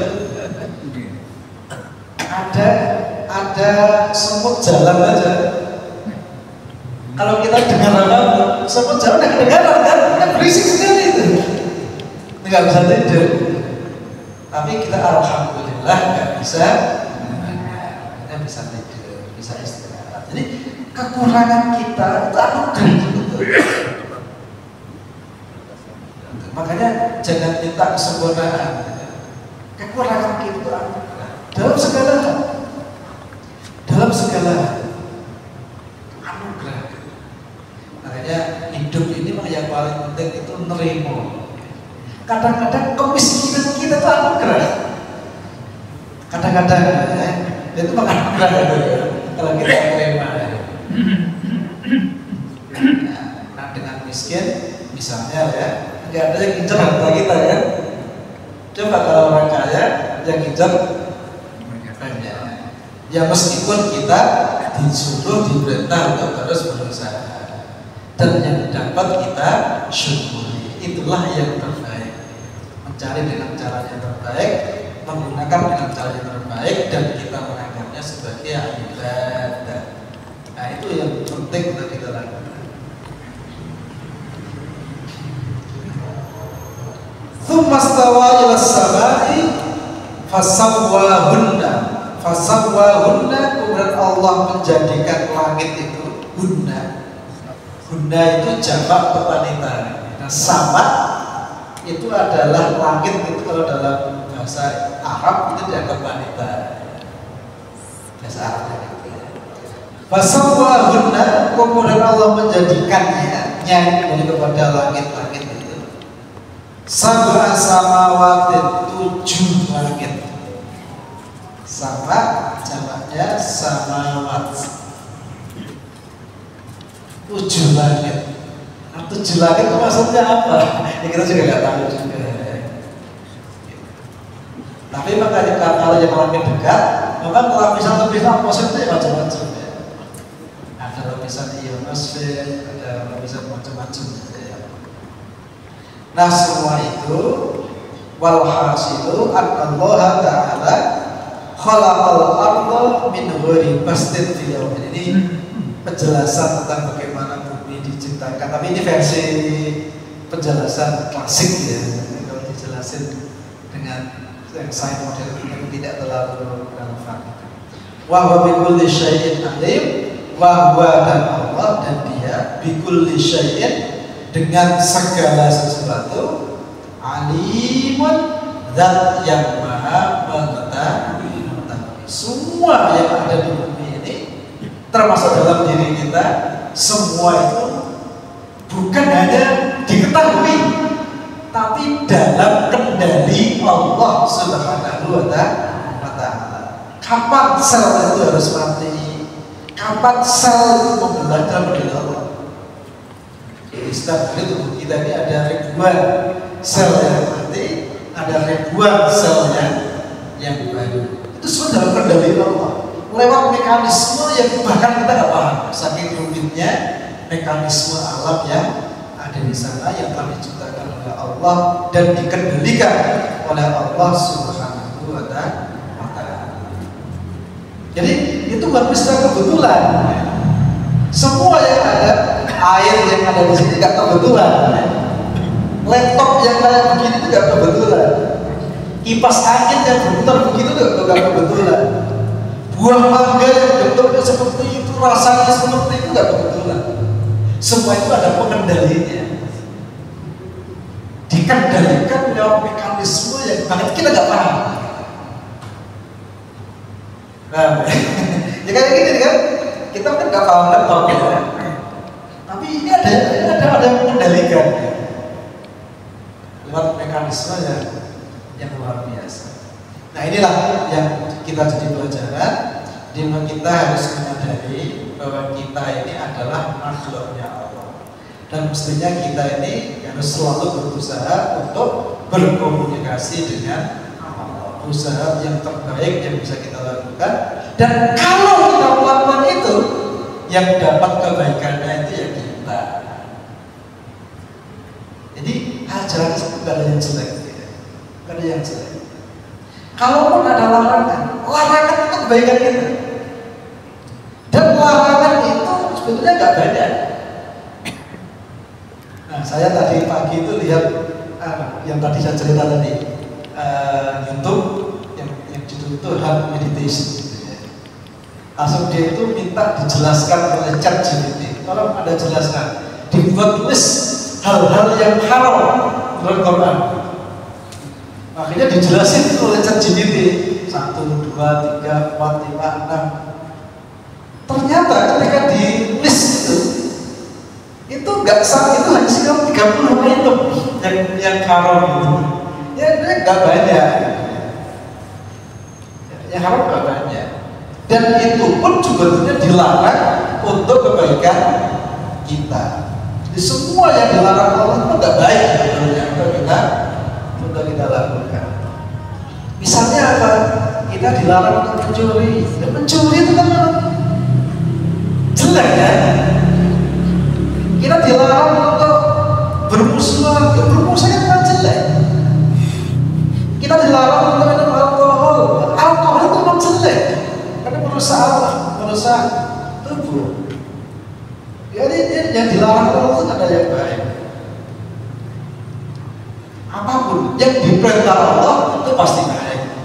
Ada semut jalan aja. Kalau kita dengar apa, semut jalan nggak kedengaran kan? Kan berisik sekali itu. Nggak bisa tidur. Tapi kita alhamdulillah nggak bisa. Kita bisa tidur, bisa istirahat. Jadi kekurangan kita itu anugerah. Makanya jangan minta kesempurnaan. Kekurangan kita itu anugerah. Dalam segala hal. Dalam segala hal. Anugerah. Makanya hidup ini yang paling penting itu nerimo. Kadang-kadang kemiskinan kita itu anugerah. Kadang-kadang itu menganugerah kalau kita terima. Nah, dengan miskin misalnya ya, nggak ada yang ngincer harta kita ya. Coba kalau orang kaya yang ngincer banyak. Ya meskipun kita disuruh diperintah untuk terus berusaha dan yang dapat kita syukuri, itulah yang terbaik. Mencari dengan cara yang terbaik, menggunakan dengan cara yang terbaik, dan kita menganggapnya sebagai ibadah. Nah itu yang penting untuk kita lakukan. Tsumma stawa ila samai fasawwahunna, kemudian Allah menjadikan langit itu hunna itu jamak wanita. Nah, sama itu adalah langit itu kalau dalam bahasa Arab itu dianggap wanita. Bahasa Arabnya gitu ya. Fasawwahunna, kemudian Allah menjadikannya dari kepada langit-langit itu sab'a samawatin, 7 langit. Sama jamaknya samawat, 7 langit. Nah, 7 langit itu maksudnya apa? Ya kita juga nggak tahu juga. Tapi makanya kalau yang langit dekat, memang lapisan-lapisan positif macam-macam ya. Ada lapisan ionosfer, ada lapisan macam-macam ya. Nah semua itu walhasilu annallaha ta'ala khalaqal arda min ghairi bastin fil yawmin. Ini penjelasan tentang bagaimana bumi diciptakan. Tapi ini versi penjelasan klasik ya. Kalau dijelasin dengan yang saya model yang tidak terlalu relevan. Wa huwa bi kulli syai'in alim, wa huwa dan Allah dan Dia bi kulli syai'in dengan segala sesuatu alimun, zat yang maha mengetahui. Semua yang ada di bumi ini termasuk dalam diri kita, semua itu bukan hanya diketahui tapi dalam kendali Allah Subhanahu wa ta'ala. Kapan sel itu harus mati, kapan sel itu membelah dalam kendali Allah. Setiap hari tubuh kita ini ada ribuan sel yang mati, ada ribuan sel yang baru. Itu semua dalam kendali Allah, lewat mekanisme yang bahkan kita nggak paham. Saking rumitnya mekanisme alam yang ada di sana yang telah diciptakan oleh Allah dan dikendalikan oleh Allah Subhanahu wa ta'ala. Jadi itu bukan peristiwa kebetulan. Semua yang ada, air yang ada di sini nggak kebetulan. Laptop yang kayak begini itu nggak kebetulan. Kipas angin yang berputar begitu nggak kebetulan. Buah mangga yang bentuknya seperti itu, rasanya seperti itu nggak kebetulan. Semua itu ada pengendalinya. Dikendalikan lewat mekanisme yang bahkan kita nggak paham. Ya kayak gini kan, kita kan nggak paham laptop ya. Tapi ini ada yang mengendalikan lewat mekanisme yang luar biasa. Nah inilah yang kita jadi pelajaran, di mana kita harus menyadari bahwa kita ini adalah makhluknya Allah, dan mestinya kita ini harus selalu berusaha untuk berkomunikasi dengan Allah, usaha yang terbaik yang bisa kita lakukan. Dan kalau kita melakukan itu, yang dapat kebaikannya itu ya kita. Jadi ajaran itu tidak ada yang jelek, tidak ada yang jelek. Kalaupun ada larangan itu kebaikan kita. Dan larangan itu sebetulnya nggak banyak. Nah, saya tadi pagi itu lihat yang tadi saya cerita tadi, YouTube yang judul itu Heart Meditation. Langsung dia itu minta dijelaskan oleh ChatGPT. Tolong Anda jelaskan, dibuat list hal-hal yang haram menurut Quran. Akhirnya dijelasin oleh ChatGPT 1, 2, 3, 4, 5, 6. Ternyata ketika di list itu nggak sah, itu hanya sekitar 30 item yang haram gitu. Ya nggak banyak. Yang haram nggak banyak. Dan itu pun juga dilarang untuk kebaikan kita. Jadi semua yang dilarang Allah itu nggak baik untuk kita lakukan. Misalnya apa? Kita dilarang untuk mencuri. Dan mencuri itu kan jelek ya. Kita dilarang untuk bermusuhan. Bermusuhan kan jelek. Kita dilarang untuk minum alkohol. Alkohol itu memang jelek. Karena merusak tubuh. Jadi yang dilarang Allah itu ada yang baik. Apapun yang diperintah Allah itu pasti baik.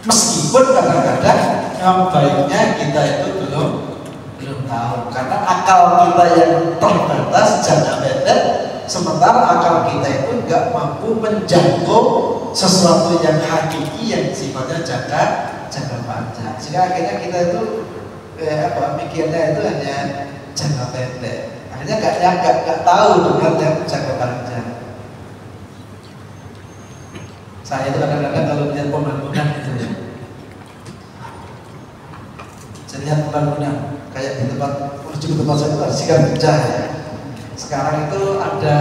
Meskipun kadang-kadang yang baiknya kita itu belum tahu. Karena akal kita yang terbatas, jangka pendek, sementara akal kita itu nggak mampu menjangkau sesuatu yang hakiki yang sifatnya jangka panjang. Sehingga akhirnya kita itu mikirnya itu hanya jangka pendek. Akhirnya nggak tahu dengan yang jangka panjang. Saya itu kadang-kadang kalau lihat pembangunan itu ya, saya lihat pembangunan kayak di tempat menuju ke tempat saya itu ada sikat pecah ya. Sekarang itu ada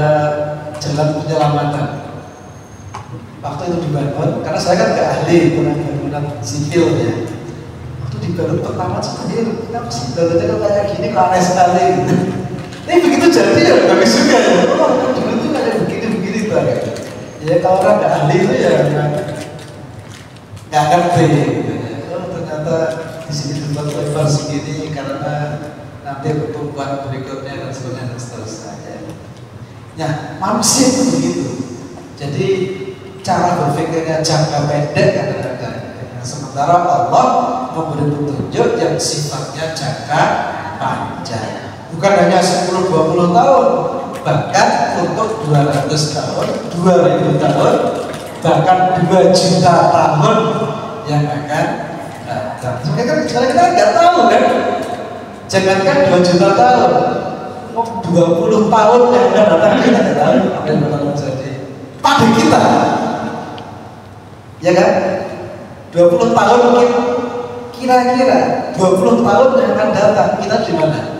jalan penyelamatan. Waktu itu dibangun, karena saya kan nggak ahli bangunan sipil ya. Waktu dibangun pertama seperti kenapa sih bangunnya kayak gini, kok aneh sekali gitu. Ini begitu jadi ya bagus juga ya. Oh, dulu tuh kayak begini banget. Ya kalau orang nggak ahli itu ya nggak ngerti. Oh ternyata di sini tempat lebar segini karena nanti pertumbuhan berikutnya dan seterusnya. Ya manusia itu begitu. Jadi cara berpikirnya jangka pendek kadang-kadang. Sementara Allah memberi petunjuk yang sifatnya jangka panjang. Bukan hanya 10-20 tahun, bahkan untuk 200 tahun, 2000 tahun, bahkan 2 juta tahun yang akan datang. Sekarang kita nggak tahu kan? Jangankan 2 juta tahun, 20 tahun yang akan datang kita nggak tahu apa yang bakal terjadi pada kita. Ya kan? 20 tahun mungkin kira-kira 20 tahun yang akan datang kita di mana?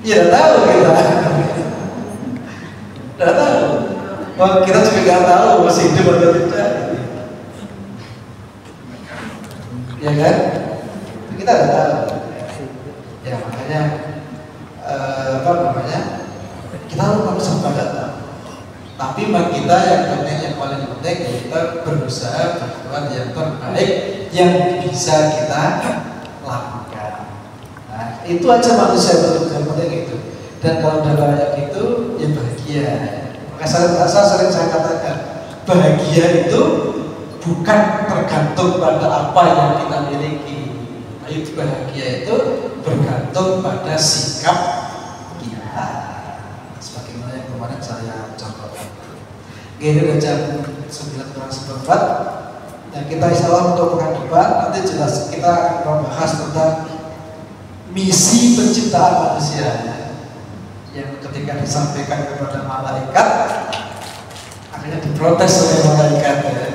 Ya tahu kita. Tidak tahu. Wah, kita juga nggak tahu masih hidup atau tidak. Ya kan? Kita nggak tahu. Ya makanya kita harus sampai datang. Tapi bagi kita yang paling penting kita berusaha berbuat yang terbaik yang bisa kita lakukan. Nah, itu aja manusia yang penting itu. Dan kalau udah kayak gitu, ya bahagia. Maka sering saya katakan, bahagia itu bukan tergantung pada apa yang kita miliki. Tapi bahagia itu bergantung pada sikap kita. Sebagaimana yang kemarin saya contohkan. Ini udah jam 9:04. Nah, kita insya Allah untuk pekan depan nanti jelas kita akan membahas tentang misi penciptaan manusia yang ketika disampaikan kepada malaikat akhirnya diprotes oleh malaikat ya.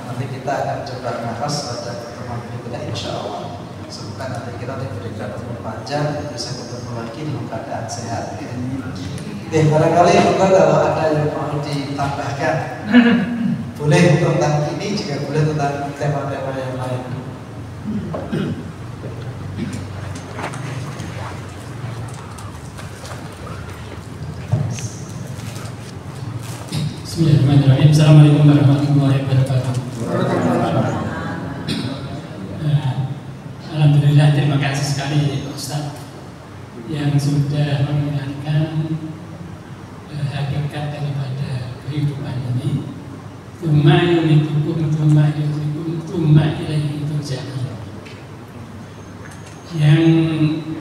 Nanti kita akan coba bahas pada pertemuan berikutnya insya Allah. Semoga nanti kita diberikan umur panjang bisa ketemu lagi dalam keadaan sehat ya. Barangkali maka kalau ada yang mau ditambahkan boleh tentang ini juga boleh tentang tema-tema yang lain. Bismillahirrahmanirrahim. Assalamualaikum warahmatullahi wabarakatuh. Alhamdulillah, terima kasih sekali Ustaz yang sudah mengingatkan hakikat daripada kehidupan ini. Tsumma yumitukum tsumma yuhyikum tsumma ilaihi turja'un. Yang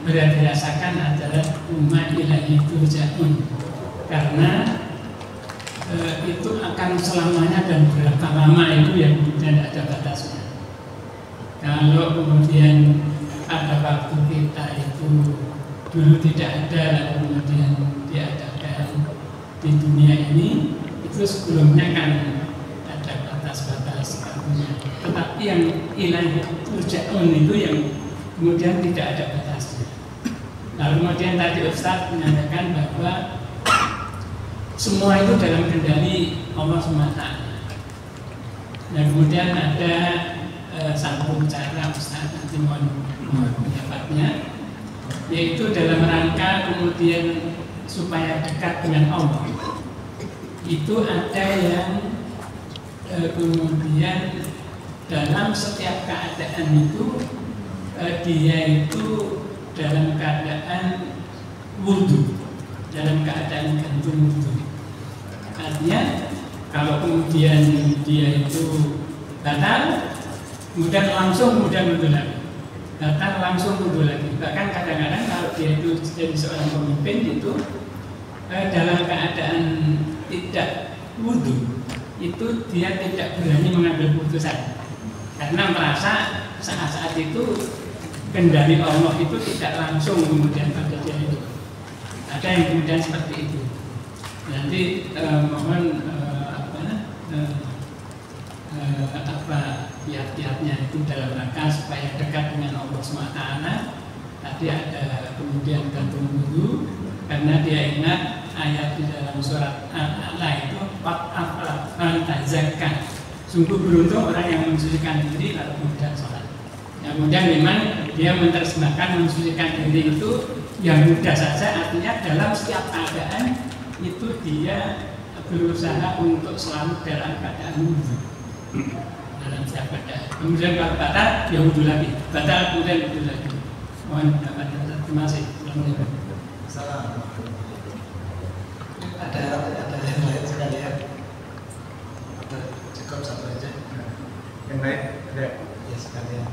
berat dirasakan adalah tsumma ilaihi turja'un, karena itu akan selamanya dan berapa lama itu yang tidak ada batasnya. Kalau kemudian pada waktu kita itu dulu tidak ada, lalu kemudian diadakan di dunia ini, itu sebelumnya kan ada batas-batas waktunya. Tetapi yang ilaihi turja'un itu yang kemudian tidak ada batasnya. Lalu kemudian tadi Ustaz menyampaikan bahwa semua itu dalam kendali Allah SWT. Dan kemudian ada sambung cara Ustaz nanti mohon pendapatnya, yaitu dalam rangka kemudian supaya dekat dengan Allah. Itu ada yang kemudian dalam setiap keadaan itu dia itu dalam keadaan wudhu, dalam keadaan gantung wudhu. Artinya kalau kemudian dia itu batal, kemudian langsung wudhu lagi, batal langsung wudhu lagi. Bahkan kadang-kadang kalau dia itu jadi seorang pemimpin itu dalam keadaan tidak wudhu, itu dia tidak berani mengambil keputusan karena merasa saat-saat itu kendali Allah itu tidak langsung kemudian pada dia itu. Ada yang kemudian seperti itu. Nanti mohon kiat-kiatnya itu dalam rangka supaya dekat dengan Allah SWT. Tadi ada kemudian gantung wudhu, karena dia ingat ayat di dalam surat Al-A'la itu tazakkan. Sungguh beruntung orang yang mensucikan diri lalu kemudian sholat. Nah, kemudian memang dia menerjemahkan mensucikan diri itu yang mudah saja, artinya dalam setiap keadaan itu dia berusaha untuk selalu dalam keadaan wudhu. Dalam setiap keadaan. Kemudian kalau batal, ya wudhu lagi. Batal, kemudian wudhu lagi. Mohon dapat terima kasih. Salam. Ada yang lain sekalian? Cukup satu aja. Yang lain ada? Ya sekalian.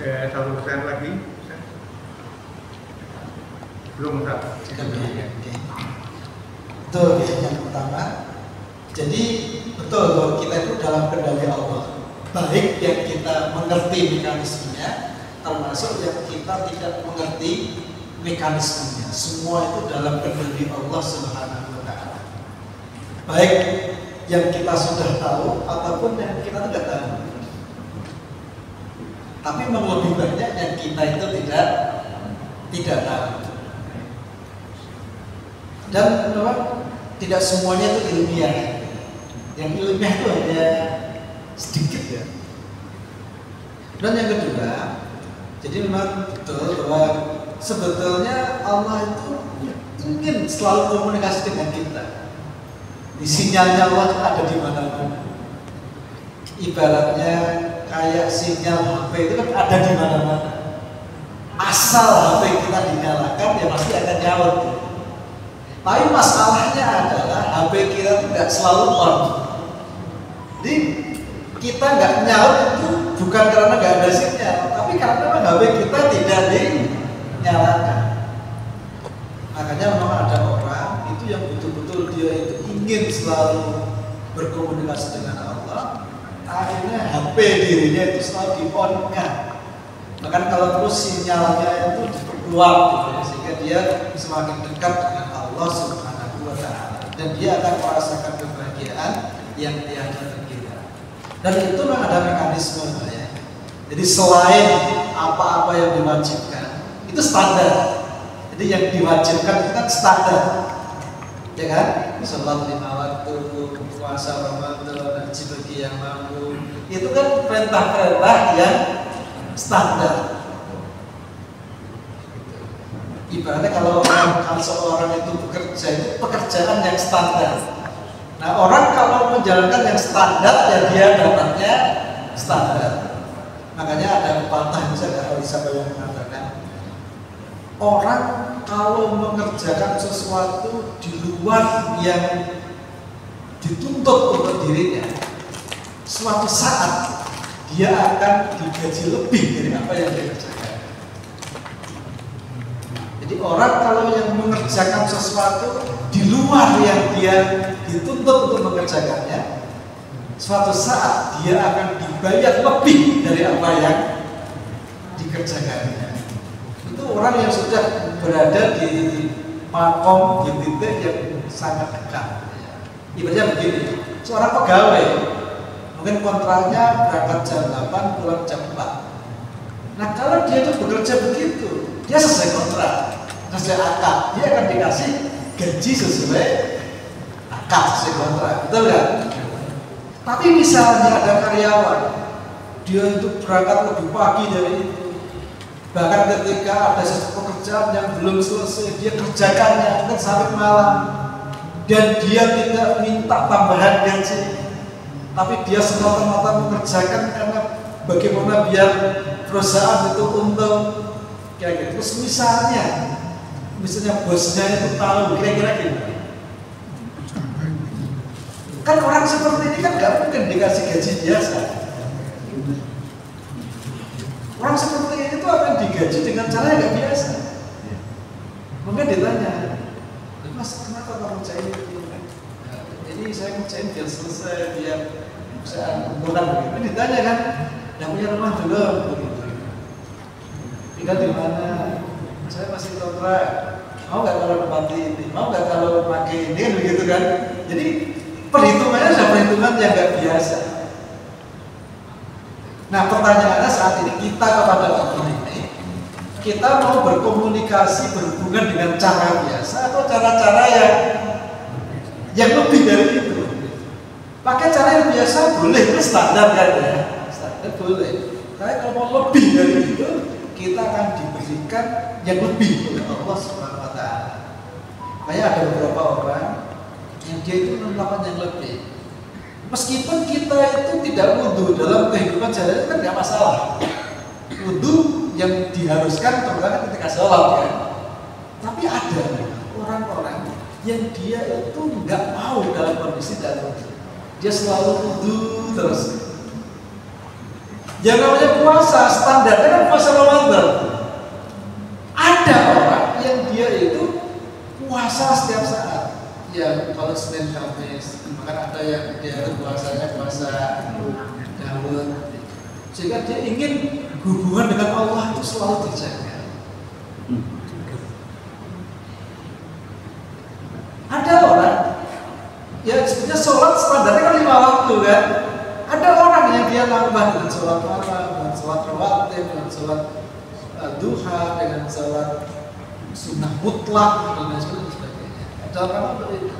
Ada satu persen lagi? Belum satu. Oke. Itu yang pertama. Jadi betul bahwa kita itu dalam kendali Allah. Baik yang kita mengerti mekanismenya, termasuk yang kita tidak mengerti mekanismenya. Semua itu dalam kendali Allah Subhanahu wa Ta'ala. Baik yang kita sudah tahu ataupun yang kita tidak tahu. Tapi lebih banyak yang kita itu tidak tahu. Dan memang tidak semuanya itu ilmiah. Yang ilmiah itu hanya sedikit ya. Dan yang kedua, jadi memang betul bahwa sebetulnya Allah itu ingin selalu komunikasi dengan kita. Di sinyalnya Allah ada di mana-mana. Ibaratnya kayak sinyal HP itu kan ada di mana-mana. Asal HP kita dinyalakan ya pasti akan nyala. Tapi masalahnya adalah HP kita tidak selalu on. Jadi kita nggak nyala itu bukan karena nggak ada sinyal, tapi karena HP kita tidak dinyalakan. Makanya memang ada orang itu yang betul-betul dia itu ingin selalu berkomunikasi dengan Allah, akhirnya HP dirinya itu selalu di-on-kan. Bahkan kalau terus sinyalnya itu diperkuat gitu, sehingga dia semakin dekat dengan Allah Subhanahu wa Ta'ala, dan dia akan merasakan kebahagiaan yang tiada terkira. Dan itu memang ada mekanisme ya. Jadi selain apa-apa yang diwajibkan itu standar. Jadi yang diwajibkan itu kan standar, ya kan? Sholat 5 waktu, puasa Ramadan, haji bagi yang mampu, itu kan perintah-perintah yang standar. Ibaratnya kalau seorang itu bekerja, itu pekerjaan yang standar. Nah, orang kalau menjalankan yang standar, ya dia dapatnya standar. Makanya ada pepatah, misalnya kalau siapa yang mengatakan, orang kalau mengerjakan sesuatu di luar yang dituntut untuk dirinya, suatu saat dia akan digaji lebih dari apa yang dia kerjakan. Jadi orang kalau yang mengerjakan sesuatu di luar yang dia dituntut untuk mengerjakannya, suatu saat dia akan dibayar lebih dari apa yang dikerjakannya. Itu orang yang sudah berada di makom, di titik yang sangat dekat. Ibaratnya begini, seorang pegawai mungkin kontraknya berangkat jam 8, pulang jam 4. Nah, kalau dia itu bekerja begitu, dia selesai kontrak, selesai akad, dia akan dikasih gaji sesuai akad, sesuai kontrak, betul kan? Tapi misalnya ada karyawan, dia itu berangkat lebih pagi dari itu, bahkan ketika ada sesuatu pekerjaan yang belum selesai, dia kerjakannya kan sampai malam, dan dia tidak minta tambahan gaji, tapi dia semata-mata mengerjakan karena bagaimana biar perusahaan itu untung. Kira-kira terus misalnya bosnya itu tahu, kira-kira gimana? Kan orang seperti ini kan nggak mungkin dikasih gaji biasa. Orang seperti ini tuh akan digaji dengan cara yang nggak biasa. Mungkin ditanya, Mas, kenapa kamu kerjain ini? Jadi saya kerjain biar selesai, biar bisa untungan begitu. Ditanya kan, yang punya rumah belum? Begitu. Tinggal di mana? Saya masih kontrak. Mau nggak kalau tempati ini? Mau nggak kalau pakai ini? Begitu kan? Jadi perhitungannya sudah perhitungan yang nggak biasa. Nah, pertanyaannya saat ini kita kepada Allah ini, kita mau berkomunikasi berhubungan dengan cara biasa atau cara-cara yang lebih dari itu? Pakai cara yang biasa boleh, itu standar kan ya? Standar boleh. Tapi kalau mau lebih dari itu, kita akan diberikan yang lebih oleh Allah Subhanahu wa Ta'ala. Kayak ada beberapa orang yang dia itu melakukan yang lebih. Meskipun kita itu tidak wudhu dalam kehidupan sehari-hari kan nggak masalah. Wudhu yang diharuskan terutama ketika sholat ya. Tapi ada orang-orang yang dia itu nggak mau dalam kondisi darurat. Dia selalu wudhu terus. Yang namanya puasa standarnya kan puasa Ramadan. Ada orang yang dia itu puasa setiap saat. Ya kalau Senin Kamis, bahkan ada yang dia puasanya puasa Daud, sehingga dia ingin hubungan dengan Allah itu selalu terjaga. Ada orang ya sebenarnya sholat standarnya kan 5 waktu kan. Ada orang yang dia nambah dengan sholat malam, dengan sholat rawatib, dengan sholat duha, dengan sholat sunnah mutlak dan sebagainya. Ada orang seperti itu.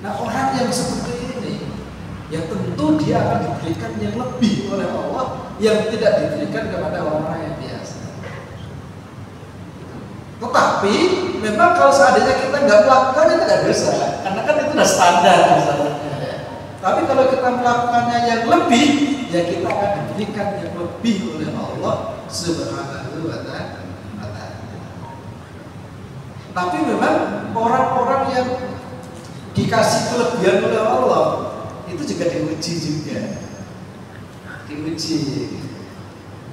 Nah, orang yang seperti ini, ya tentu dia akan diberikan yang lebih oleh Allah yang tidak diberikan kepada orang-orang yang biasa. Tetapi memang kalau seandainya kita nggak melakukan itu tidak bisa, karena kan itu sudah standar misalnya. Tapi kalau kita melakukannya yang lebih, ya kita akan diberikan yang lebih oleh Allah Subhanahu wa Ta'ala. Tapi memang orang-orang yang dikasih kelebihan oleh Allah itu juga diuji juga,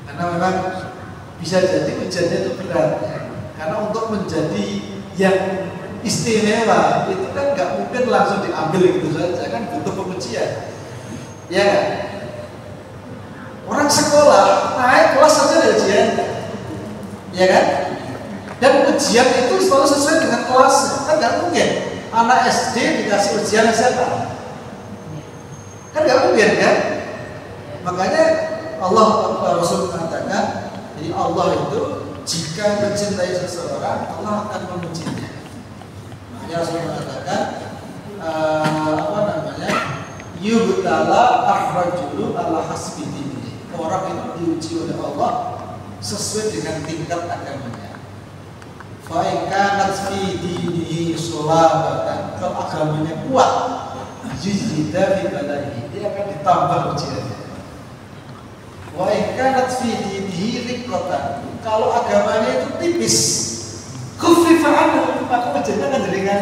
karena memang bisa jadi ujiannya itu berat ya. Karena untuk menjadi yang istimewa itu kan nggak mungkin langsung diambil gitu saja, kan butuh pengujian, ya kan? ya kan? Dan ujian itu selalu sesuai dengan kelasnya. Kan nggak mungkin anak SD dikasih ujian siapa? Kan nggak mungkin kan? Makanya Allah Rasul mengatakan, jadi Allah itu jika mencintai seseorang, Allah akan memujinya. Makanya Rasul mengatakan, yubtala ar-rajulu ala hasbi dinihi. Orang itu diuji oleh Allah sesuai dengan tingkat agamanya. Fa in kanat fi dinihi sulabatan, kalau agamanya kuat, yujida bi balaihi, dia akan ditambah ujiannya. Wa in kanat fi dinihi riqatan, kalau agamanya itu tipis, khuffifa anhu, maka ujiannya akan jadi ringan.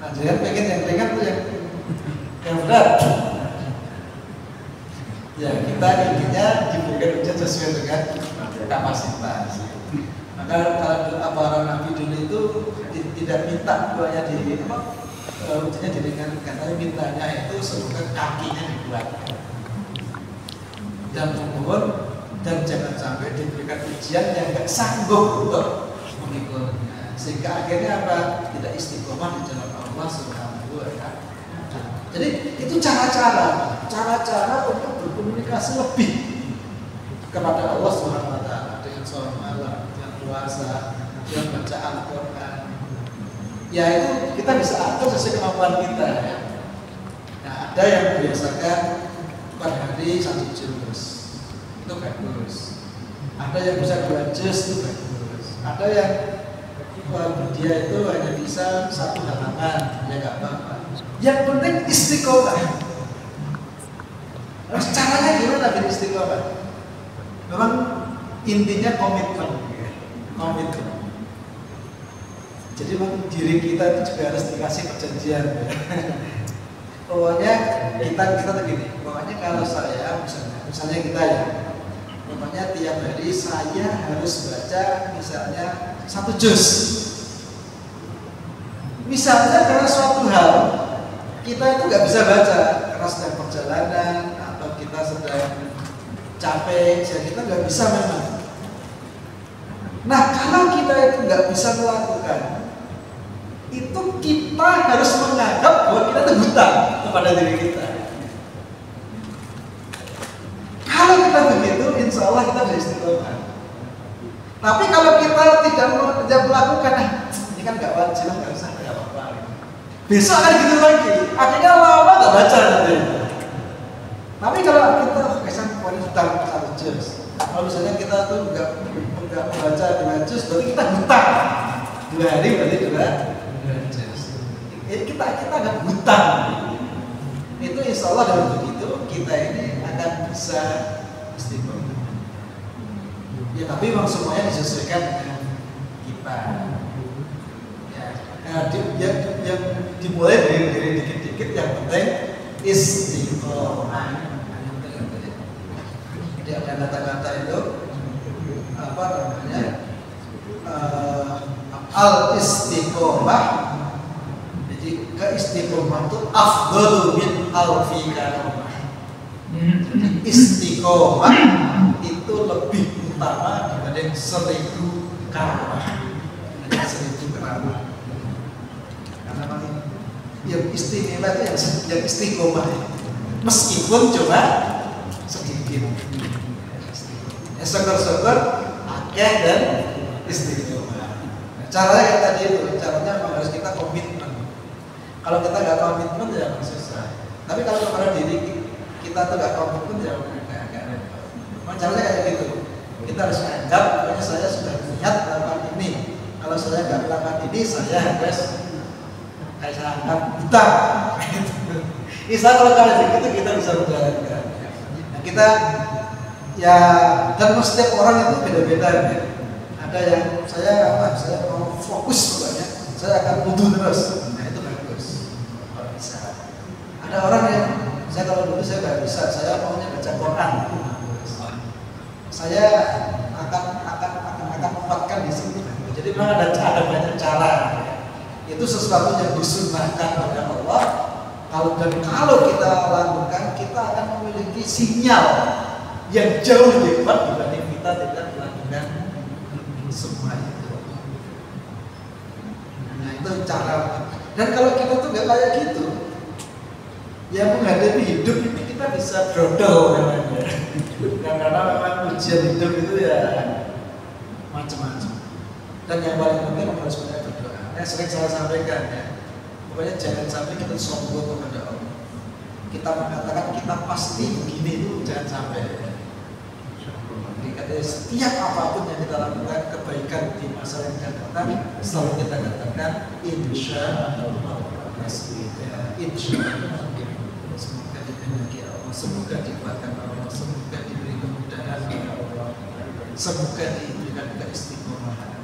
Nah, jangan pengen yang ringan tuh yang berat. Ya, kita intinya diberikan ujian sesuai dengan kapasitas. Maka kalau para nabi dulu itu tidak minta doanya ujiannya diringankan, tapi mintanya itu semoga kakinya dibuat dan turun, dan jangan sampai diberikan ujian yang nggak sanggup untuk mengikutnya, sehingga akhirnya apa? Tidak istiqomah di jalan Allah Subhanahu wa Ta'ala. Jadi itu cara-cara untuk berkomunikasi lebih kepada Allah Subhanahu wa Ta'ala, dengan sholat malam, dengan puasa, dengan baca Al-Quran. Ya itu kita bisa atur sesuai kemampuan kita ya. Nah, ada yang biasakan per hari 1 juz, itu bagus. Ada yang bisa 2 juz, itu bagus. Ada yang dia itu hanya bisa 1 halaman, ya nggak apa-apa. Yang penting istiqomah. Terus caranya gimana biar istiqomah? Memang intinya komitmen. Jadi memang diri kita itu juga harus dikasih perjanjian. Pokoknya kita begini. Pokoknya kalau saya misalnya kita ya, pokoknya tiap hari saya harus baca misalnya 1 juz. Misalnya karena suatu hal kita itu nggak bisa baca karena sedang perjalanan atau kita sedang capek, jadi kita nggak bisa memang. Nah, kalau kita itu nggak bisa melakukan, itu kita harus menganggap bahwa kita itu buta kepada diri kita. Kalau kita begitu, insya Allah kita bisa istiqomah. Tapi kalau kita tidak melakukan, ini kan nggak wajib, nggak usah, nggak apa-apa. Besok akan gitu lagi, akhirnya lama nggak baca nanti. Tapi kalau kita kesan wanita 1 juz, kalau misalnya kita tuh nggak membaca 2 juz, berarti kita buta. 2 hari berarti 2 juz. Kita agak buta. Itu insya Allah dengan begitu kita ini akan bisa istiqomah. Ya tapi memang semuanya disesuaikan dengan kita. Yang dimulai dari dikit-dikit, yang penting istiqomah. Jadi ada kata-kata itu apa namanya, al istiqomah. Jadi keistiqomah itu afdalu min alfi karamah. Istiqomah itu lebih utama dibanding 1000 karamah. 1000 karamah. Yang istimewa itu yang istiqomah, meskipun cuma sedikit. Ya, syukur-syukur akeh dan istiqomah. Caranya kayak tadi itu, caranya memang harus kita komitmen. Kalau kita nggak komitmen ya susah. Tapi kalau kepada diri kita tuh nggak komitmen ya agak repot. Memang caranya kayak gitu. Kita harus anggap, pokoknya saya sudah niat melakukan ini. Kalau saya nggak melakukan ini, saya harus kayak saya anggap buta. Insya Allah kalau begitu kita bisa menjalankan. Nah, kita ya, dan setiap orang itu beda-beda ya. Ada yang saya mau fokus pokoknya, saya akan wudu terus. Nah itu bagus kalau bisa. Ada orang yang saya kalau dulu saya nggak bisa, saya maunya baca Quran. Saya akan kuatkan di sini. Jadi memang ada banyak cara. Itu sesuatu yang disunnahkan oleh Allah. Kalau kita lakukan, kita akan memiliki sinyal yang jauh lebih kuat dibanding kita tidak melakukan Ya menghadapi hidup ini kita bisa dodol namanya. Karena memang ujian hidup itu ya macam-macam. Dan yang paling penting harus banyak berdoa. Sering saya sampaikan ya. Pokoknya jangan sampai kita sombong kepada Allah. Kita mengatakan kita pasti begini itu jangan sampai. Jadi katanya setiap apapun yang kita lakukan kebaikan di masa yang akan datang selalu kita katakan insya Allah. Insya Allah. Semoga dikehendaki Allah, semoga dikuatkan Allah, semoga diberi kemudahan oleh Allah, semoga diberikan keistiqomahan.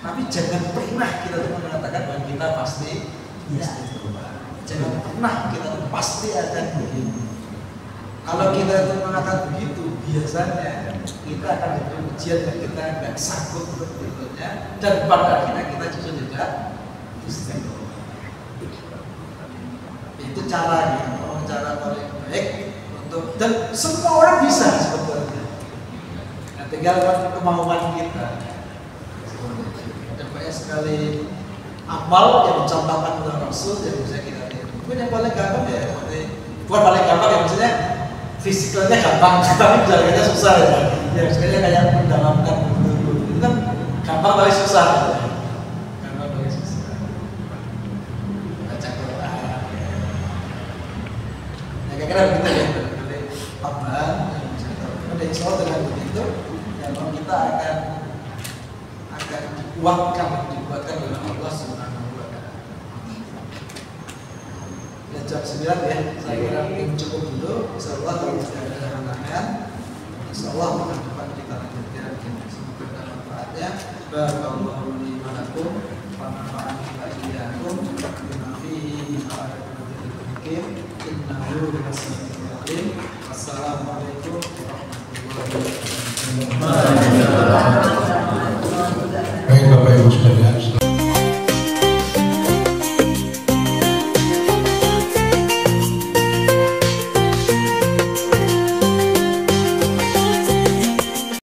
Tapi jangan pernah kita mengatakan bahwa kita pasti istiqomah. Jangan pernah kita pasti akan begini. Kalau kita mengatakan begitu, biasanya kita akan diberi ujian yang kita nggak sanggup untuk berikutnya, dan pada akhirnya kita justru tidak istiqomah. Itu caranya, cara paling baik untuk, dan semua orang bisa sebetulnya. Nah, tinggal kemauan kita. Ada banyak sekali amal yang dicontohkan oleh Rasul yang bisa kita lihat. Mungkin yang paling gampang ya, bukan paling gampang ya, maksudnya fisikalnya gampang, tapi jalannya susah ya. Ya misalnya kayak mendalamkan itu kan gampang tapi susah. Gampang tapi susah. Baca Quran. Ya kira-kira begitu ya. Dari tambahan, ada insya Allah dengan begitu, ya kita akan dibuatkan oleh Allah Subhanahu wa Ta'ala. Ya jam 9 ya, saya kira mungkin cukup dulu. Insyaallah kalau tidak ada halangan, insyaallah minggu depan kita lanjutkan. Semoga ada manfaatnya. Barakallahu li wa lakum wa nafa'ani wa iyyakum bima fihi min al-hakim. Innahu lasami'un alim. Assalamualaikum warahmatullahi wabarakatuh. Baik Bapak Ibu sekalian.